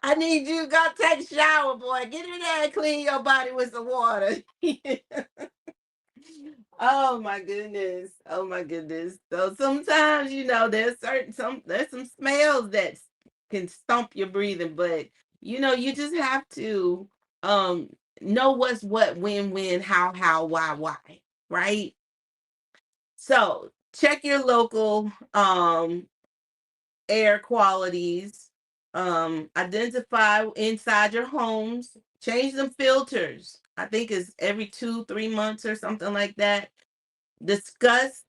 I need you to go take a shower, boy. Get in there and clean your body with some water. Oh my goodness. Oh my goodness. So sometimes, there's some smells that can stump your breathing, but you just have to know what's what, when, how, why, right? So check your local air qualities, identify inside your homes, change the filters. I think it's every 2-3 months or something like that. Discuss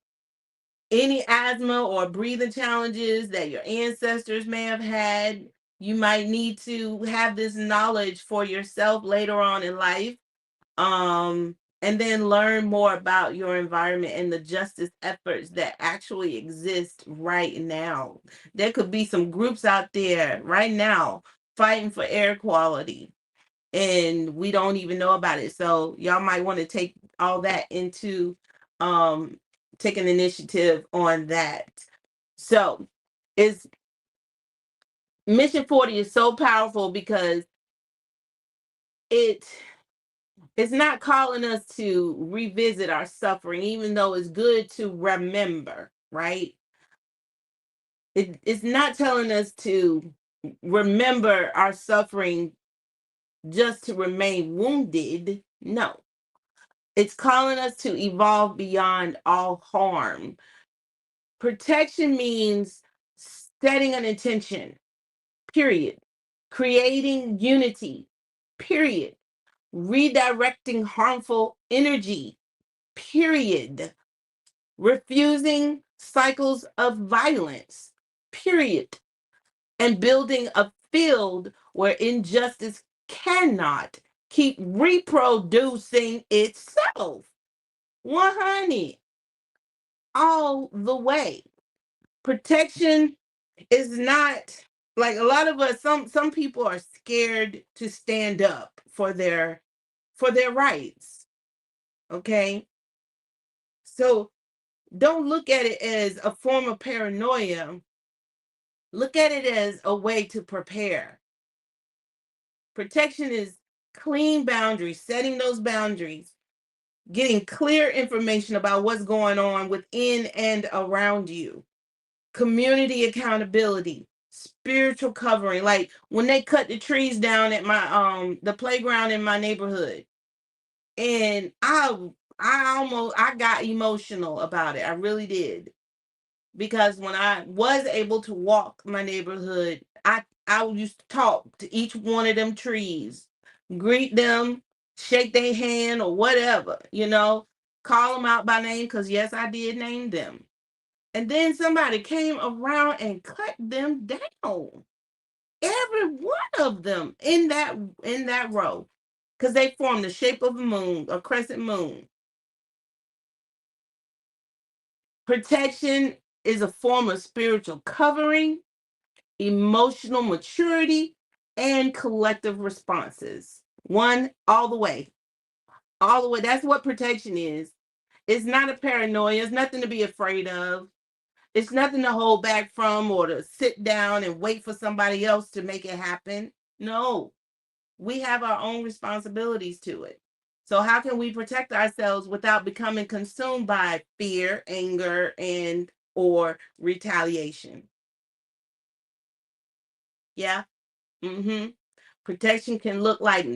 any asthma or breathing challenges that your ancestors may have had. You might need to have this knowledge for yourself later on in life. And then learn more about your environment and the justice efforts that actually exist right now. There could be some groups out there right now fighting for air quality, and we don't even know about it. So y'all might want to take all that into take an initiative on that. So Mission 40 is so powerful because it's not calling us to revisit our suffering, even though it's good to remember, right? It's not telling us to remember our suffering just to remain wounded. No. It's calling us to evolve beyond all harm. Protection means setting an intention, period. Creating unity, period. Redirecting harmful energy, period. Refusing cycles of violence, period. And building a field where injustice cannot keep reproducing itself. 100 all the way. Protection is not like a lot of us, some people are scared to stand up for their rights. Okay? So don't look at it as a form of paranoia. Look at it as a way to prepare. Protection is clean boundaries, setting those boundaries, getting clear information about what's going on within and around you. Community accountability, spiritual covering. Like when they cut the trees down at my the playground in my neighborhood, and I got emotional about it. I really did. Because when I was able to walk my neighborhood, I used to talk to each one of them trees, greet them, shake their hand or whatever, call them out by name, because yes, I did name them. And then somebody came around and cut them down. Every one of them in that row, because they form the shape of a moon, a crescent moon. Protection is a form of spiritual covering, emotional maturity, and collective responses. One, all the way. All the way. That's what protection is. It's not a paranoia. It's nothing to be afraid of. It's nothing to hold back from or to sit down and wait for somebody else to make it happen. No, we have our own responsibilities to it. So how can we protect ourselves without becoming consumed by fear, anger, and or retaliation? Yeah. Protection can look like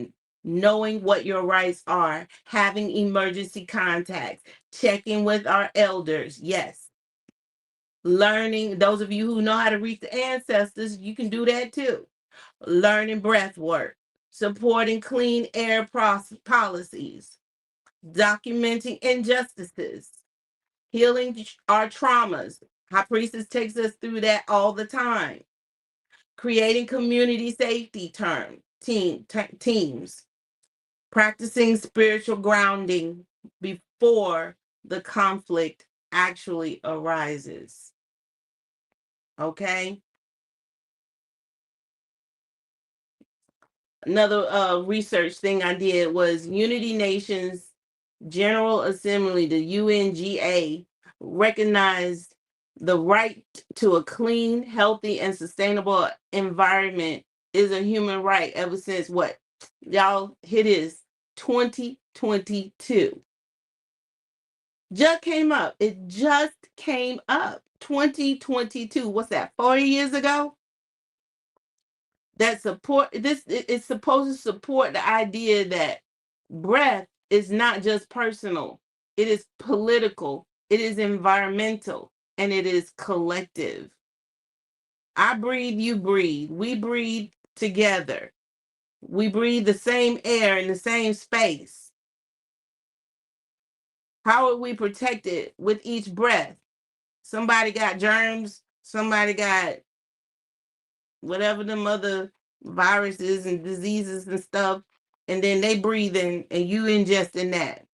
knowing what your rights are, having emergency contacts, checking with our elders. Yes. Learning, those of you who know how to reach the ancestors, you can do that too. Learning breath work, supporting clean air policies, documenting injustices, healing our traumas. High Priestess takes us through that all the time. Creating community safety teams, practicing spiritual grounding before the conflict actually arises. Okay? Another research thing I did was Unity Nations General Assembly, the UNGA, recognized the right to a clean, healthy, and sustainable environment is a human right ever since what? Y'all, it is 2022. Just came up. It just came up. 2022. What's that? 4 years ago? That support this is supposed to support the idea that breath is not just personal, it is political, it is environmental, and it is collective. I breathe, you breathe, we breathe together, we breathe the same air in the same space. How are we protected with each breath? Somebody got germs, somebody got whatever them other viruses and diseases and stuff, and then they breathe in and you ingesting that.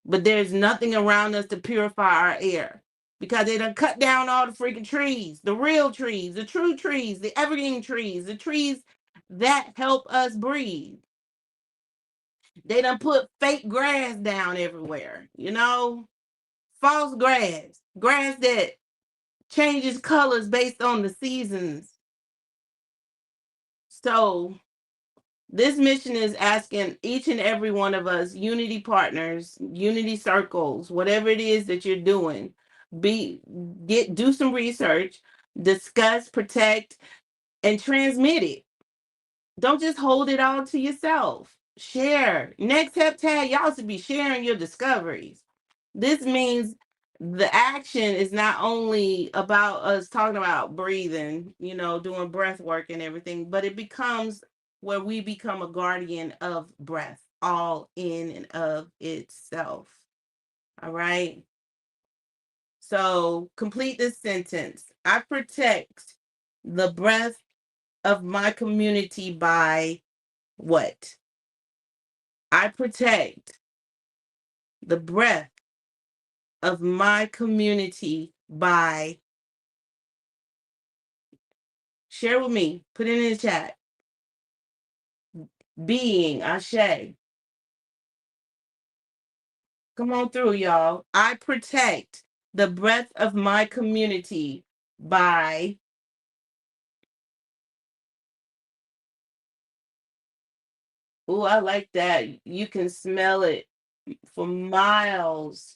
But there's nothing around us to purify our air because they done cut down all the freaking trees, the real trees, the true trees, the evergreen trees, the trees that help us breathe. They done put fake grass down everywhere, false grass that changes colors based on the seasons. So this mission is asking each and every one of us, unity partners, unity circles, whatever it is that you're doing, do some research, discuss, protect, and transmit it. Don't just hold it all to yourself. Share. Next heptad, y'all should be sharing your discoveries. This means the action is not only about us talking about breathing, doing breath work and everything, but it becomes where we become a guardian of breath, all in and of itself. All right. So complete this sentence. I protect the breath of my community by what? I protect the breath of my community by, share with me, put it in the chat. Being, Ashe. Come on through, y'all. I protect the breath of my community by, oh, I like that. You can smell it for miles.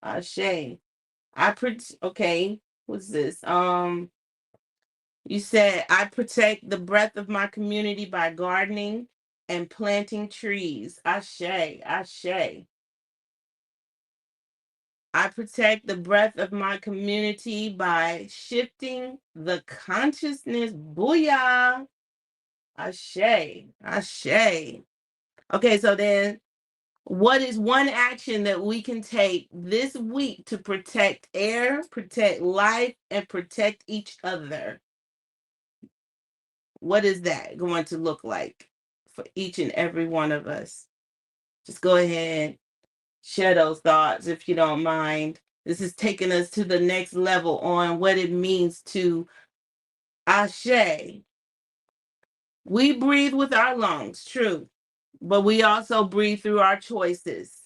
Ashe. Okay, what's this? You said I protect the breath of my community by gardening and planting trees. Ashe, ashe. I protect the breath of my community by shifting the consciousness. Booyah. Ashe, ashe. Okay, so then what is one action that we can take this week to protect air, protect life, and protect each other? What is that going to look like for each and every one of us? Just go ahead, share those thoughts if you don't mind. This is taking us to the next level on what it means to Ashe. We breathe with our lungs, true, but we also breathe through our choices.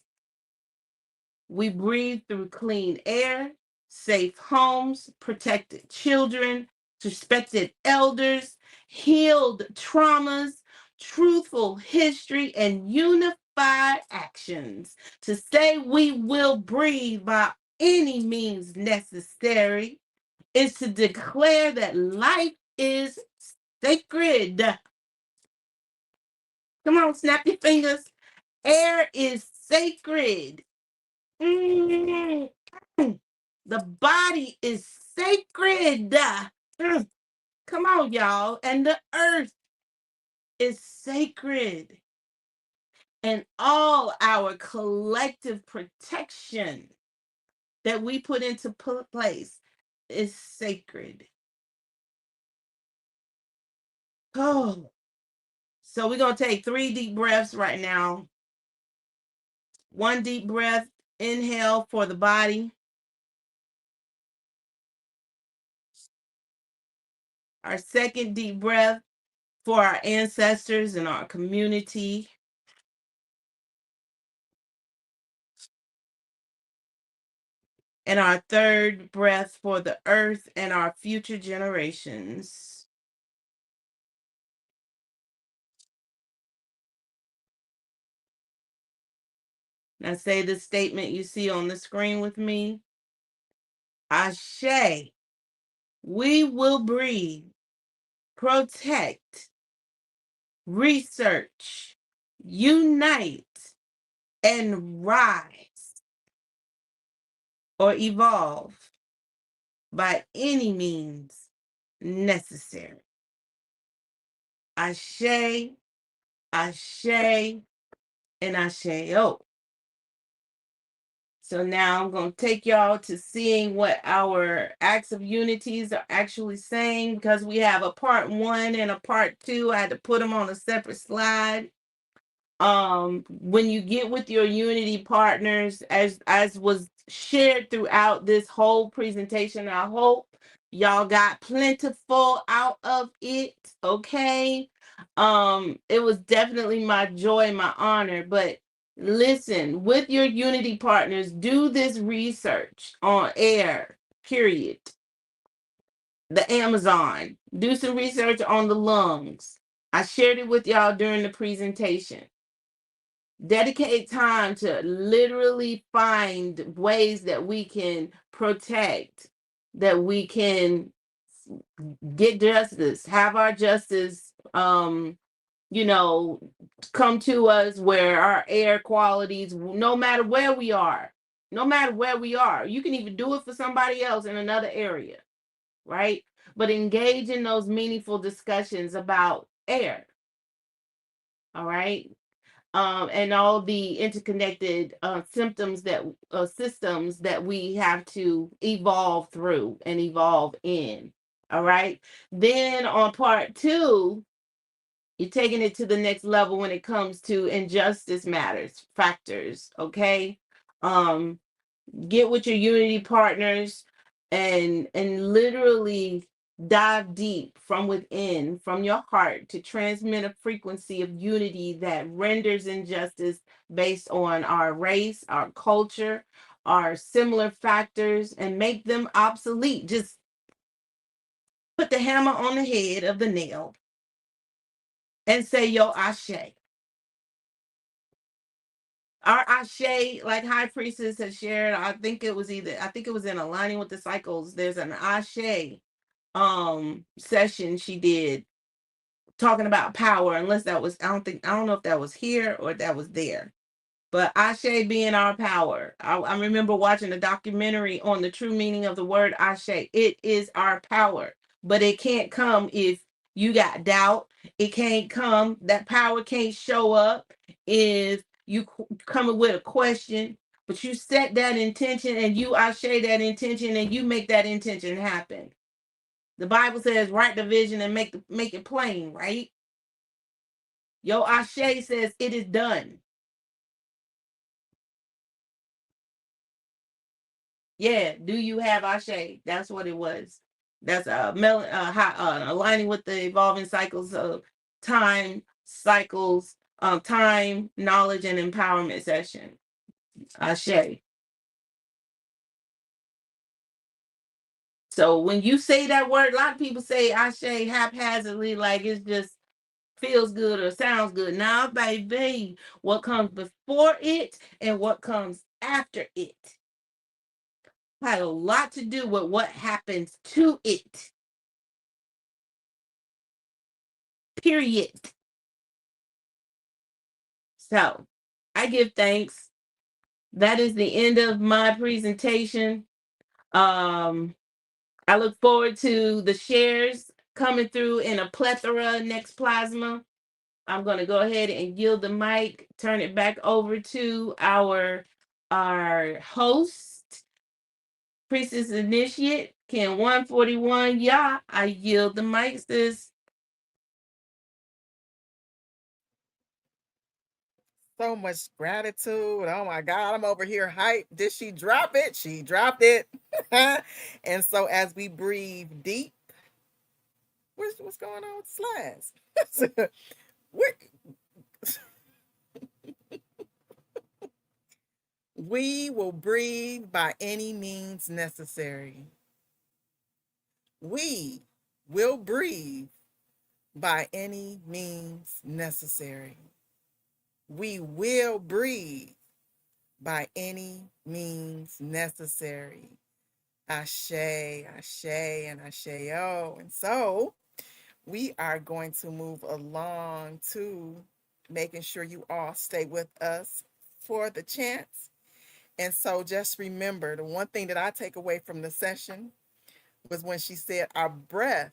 We breathe through clean air, safe homes, protected children, respected elders, healed traumas, truthful history, and unified actions. To say we will breathe by any means necessary is to declare that life is sacred. Come on, snap your fingers. Air is sacred. Mm. The body is sacred. Come on, y'all. And the earth is sacred. And all our collective protection that we put into place is sacred. Oh, so we're going to take 3 deep breaths right now. 1 deep breath, inhale for the body. Our second deep breath for our ancestors and our community. And our third breath for the earth and our future generations. Now say the statement you see on the screen with me. Ashe, we will breathe, protect, research, unite, and rise or evolve by any means necessary. Ashe, ashe, and ashe. So now I'm going to take y'all to seeing what our acts of unities are actually saying, because we have a part 1 and a part 2. I had to put them on a separate slide. When you get with your unity partners, as was shared throughout this whole presentation, I hope y'all got plentiful out of it. Okay. It was definitely my joy, my honor, but listen, with your unity partners, do this research on air, period. the Amazon. Do some research on the lungs. I shared it with y'all during the presentation. Dedicate time to literally find ways that we can protect, that we can get justice, have our justice, you know, come to us, where our air qualities, no matter where we are, you can even do it for somebody else in another area, right? But engage in those meaningful discussions about air, all right? And all the interconnected systems that we have to evolve through and evolve in. All right. Then on part 2, you're taking it to the next level when it comes to injustice matters factors. Okay. Get with your unity partners and literally dive deep from within, from your heart, to transmit a frequency of unity that renders injustice based on our race, our culture, our similar factors, and make them obsolete. Just put the hammer on the head of the nail and say, yo, ashe. Our ashe, like High Priestess has shared, I think it was in Aligning with the Cycles. There's an ashe session she did talking about power, unless that was, I don't know if that was here or that was there. But ashe being our power. I remember watching a documentary on the true meaning of the word ashe. It is our power, but it can't come if you got doubt. It can't come, that power can't show up if you coming with a question, but you set that intention and you ashe that intention and you make that intention happen. The Bible says, write the vision and make it plain, right? Yo, ashe says it is done. Yeah, do you have ashe? That's what it was. That's aligning with the evolving cycles of time, time, knowledge, and empowerment session. Ashe. So when you say that word, a lot of people say ashe haphazardly, like it's just feels good or sounds good. Now, baby, what comes before it and what comes after it had a lot to do with what happens to it. Period. So I give thanks. That is the end of my presentation. I look forward to the shares coming through in a plethora next plasma. I'm going to go ahead and yield the mic, turn it back over to our host, Priestess Initiate, Ken 141. Yeah, I yield the mic, sis. So much gratitude. Oh my God, I'm over here hyped. Did she drop it? She dropped it. And so as we breathe deep, what's going on with slides? We will breathe by any means necessary. We will breathe by any means necessary. We will breathe by any means necessary. Ashe, ashe, and asheo. And so we are going to move along to making sure you all stay with us for the chants. And so just remember, the one thing that I take away from the session was when she said our breath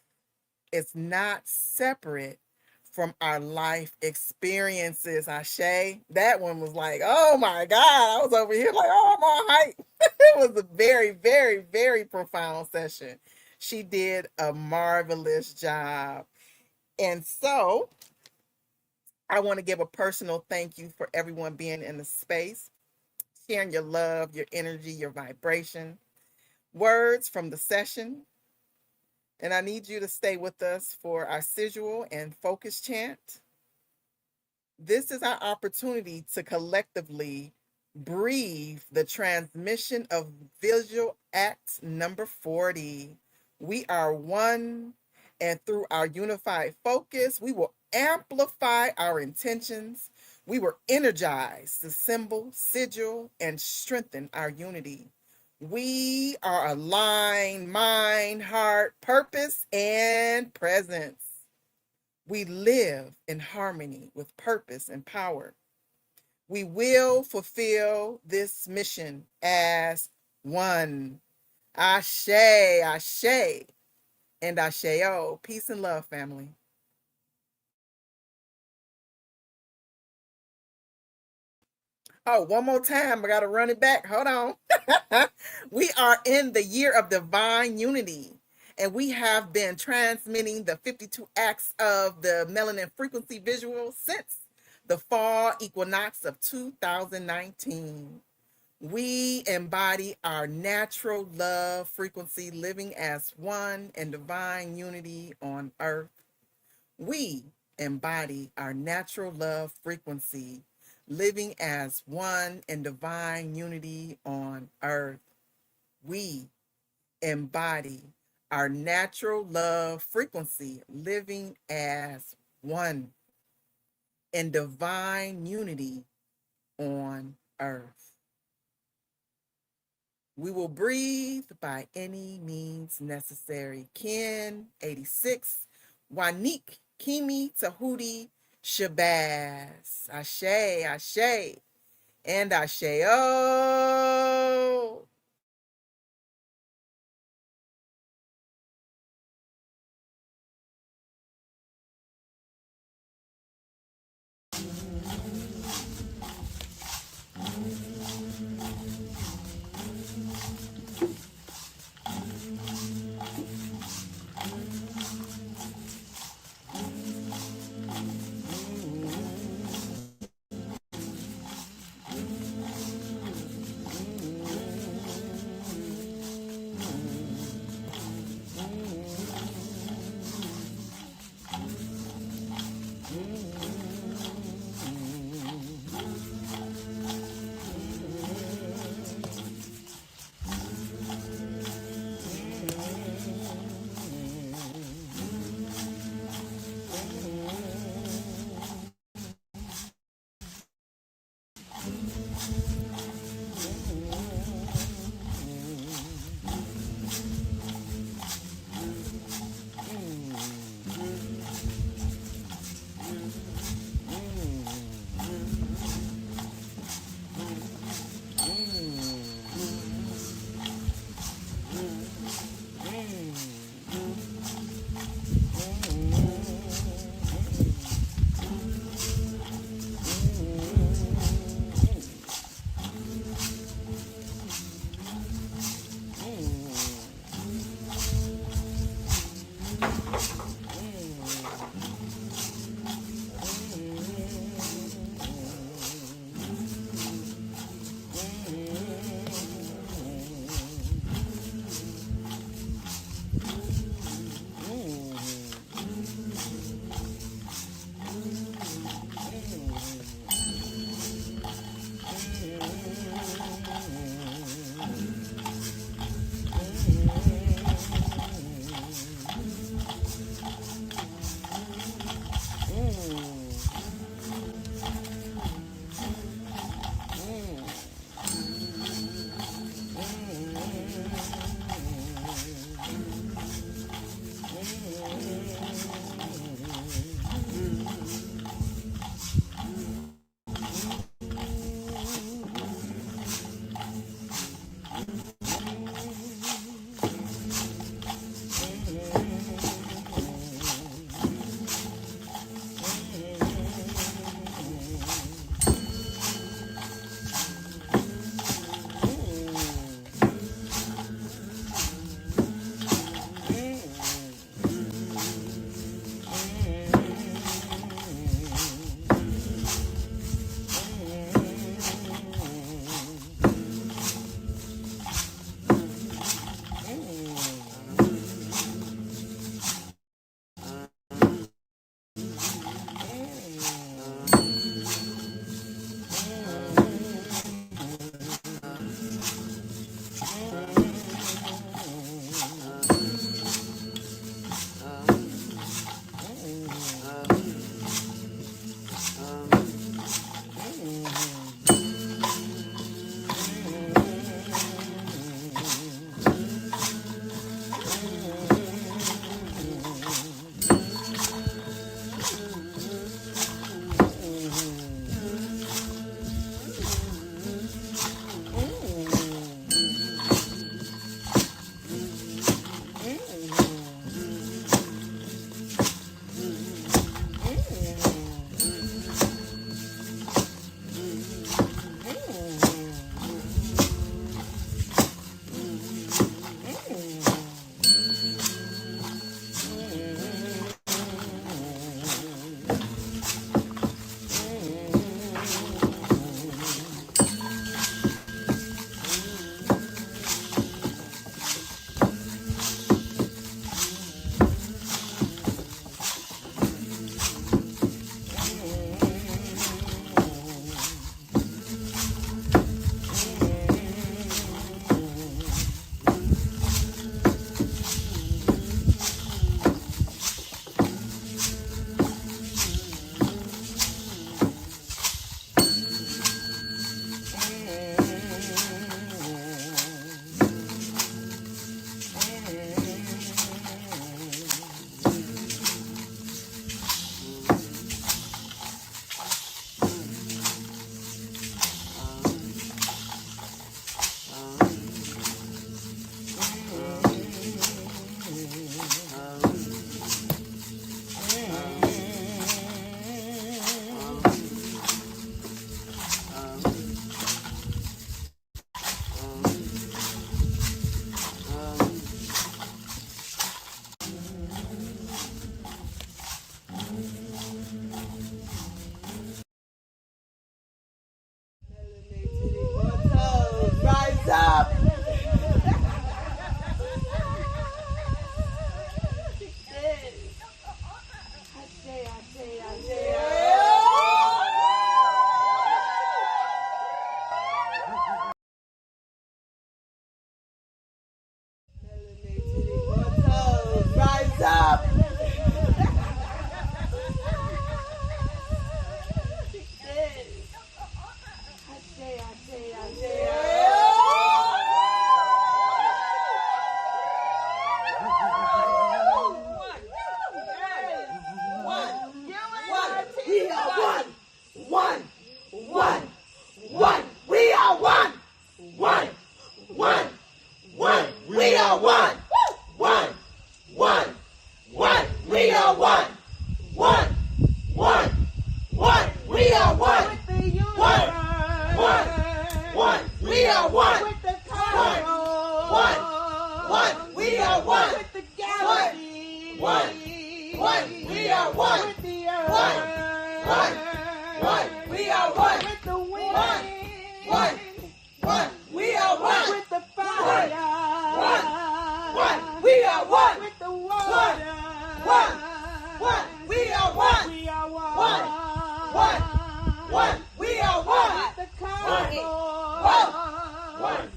is not separate from our life experiences. Ashe, that one was like, oh my God, I was over here like, oh, I'm all hype. It was a very, very, very profound session. She did a marvelous job. And so I want to give a personal thank you for everyone being in the space, sharing your love, your energy, your vibration, words from the session. And I need you to stay with us for our sigil and focus chant. This is our opportunity to collectively breathe the transmission of Vigil Act number 40. We are one, and through our unified focus, we will amplify our intentions. We will energize the symbol, sigil, and strengthen our unity. We are aligned, mind, heart, purpose, and presence. We live in harmony with purpose and power. We will fulfill this mission as one. Ashe, ashe, and asheo. Peace and love, family. Oh, one more time. I got to run it back. Hold on. We are in the year of divine unity, and we have been transmitting the 52 acts of the Melanin Frequency Visual since the fall equinox of 2019. We embody our natural love frequency, living as one in divine unity on earth. We embody our natural love frequency, living as one in divine unity on earth. We embody our natural love frequency, living as one in divine unity on earth. We will breathe by any means necessary. Ken, 86, Wanik, Kimi, Tahuti, Shabazz, Ashe, Ashe, and Ashe. Oh.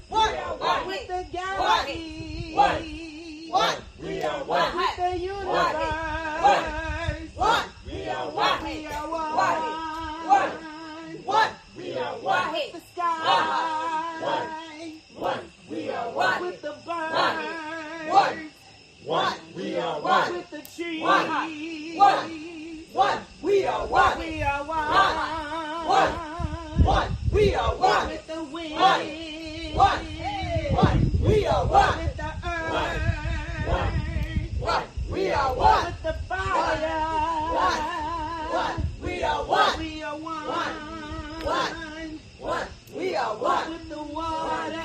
one. With the galaxy. One. We are one. With the universe. One. We are one. We are one. We are one. With the sky. One. We are one. With the birds. One. We are one. With the trees. One. We are one. We are one. We are one. With the wind. We are one. With the earth. We are one. With the fire. We are one. We are one. We are one. With the water.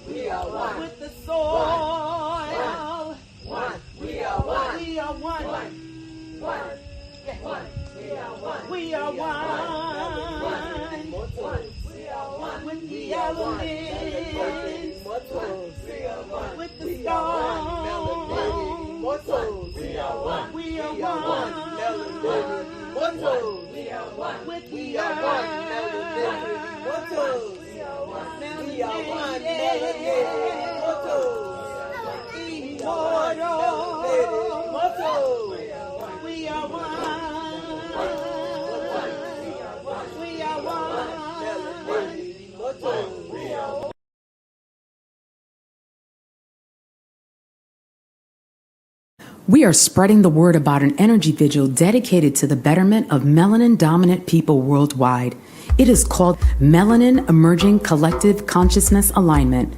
We are one. With the soil. We are one. We are one. We are one. With the elements. With the stones. We are one. We are one. With the earth. We are one. Immortal. We are one. We are one. We are spreading the word about an energy vigil dedicated to the betterment of melanin-dominant people worldwide. It is called Melanin Emerging Collective Consciousness Alignment.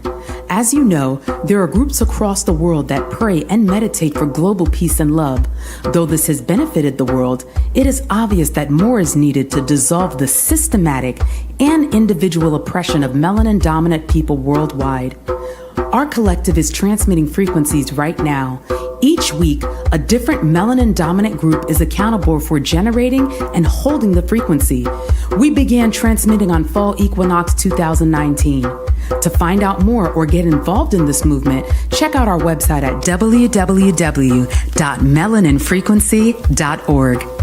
As you know, there are groups across the world that pray and meditate for global peace and love. Though this has benefited the world, it is obvious that more is needed to dissolve the systematic and individual oppression of melanin-dominant people worldwide. Our collective is transmitting frequencies right now. Each week, a different melanin-dominant group is accountable for generating and holding the frequency. We began transmitting on Fall Equinox 2019. To find out more or get involved in this movement, check out our website at www.melaninfrequency.org.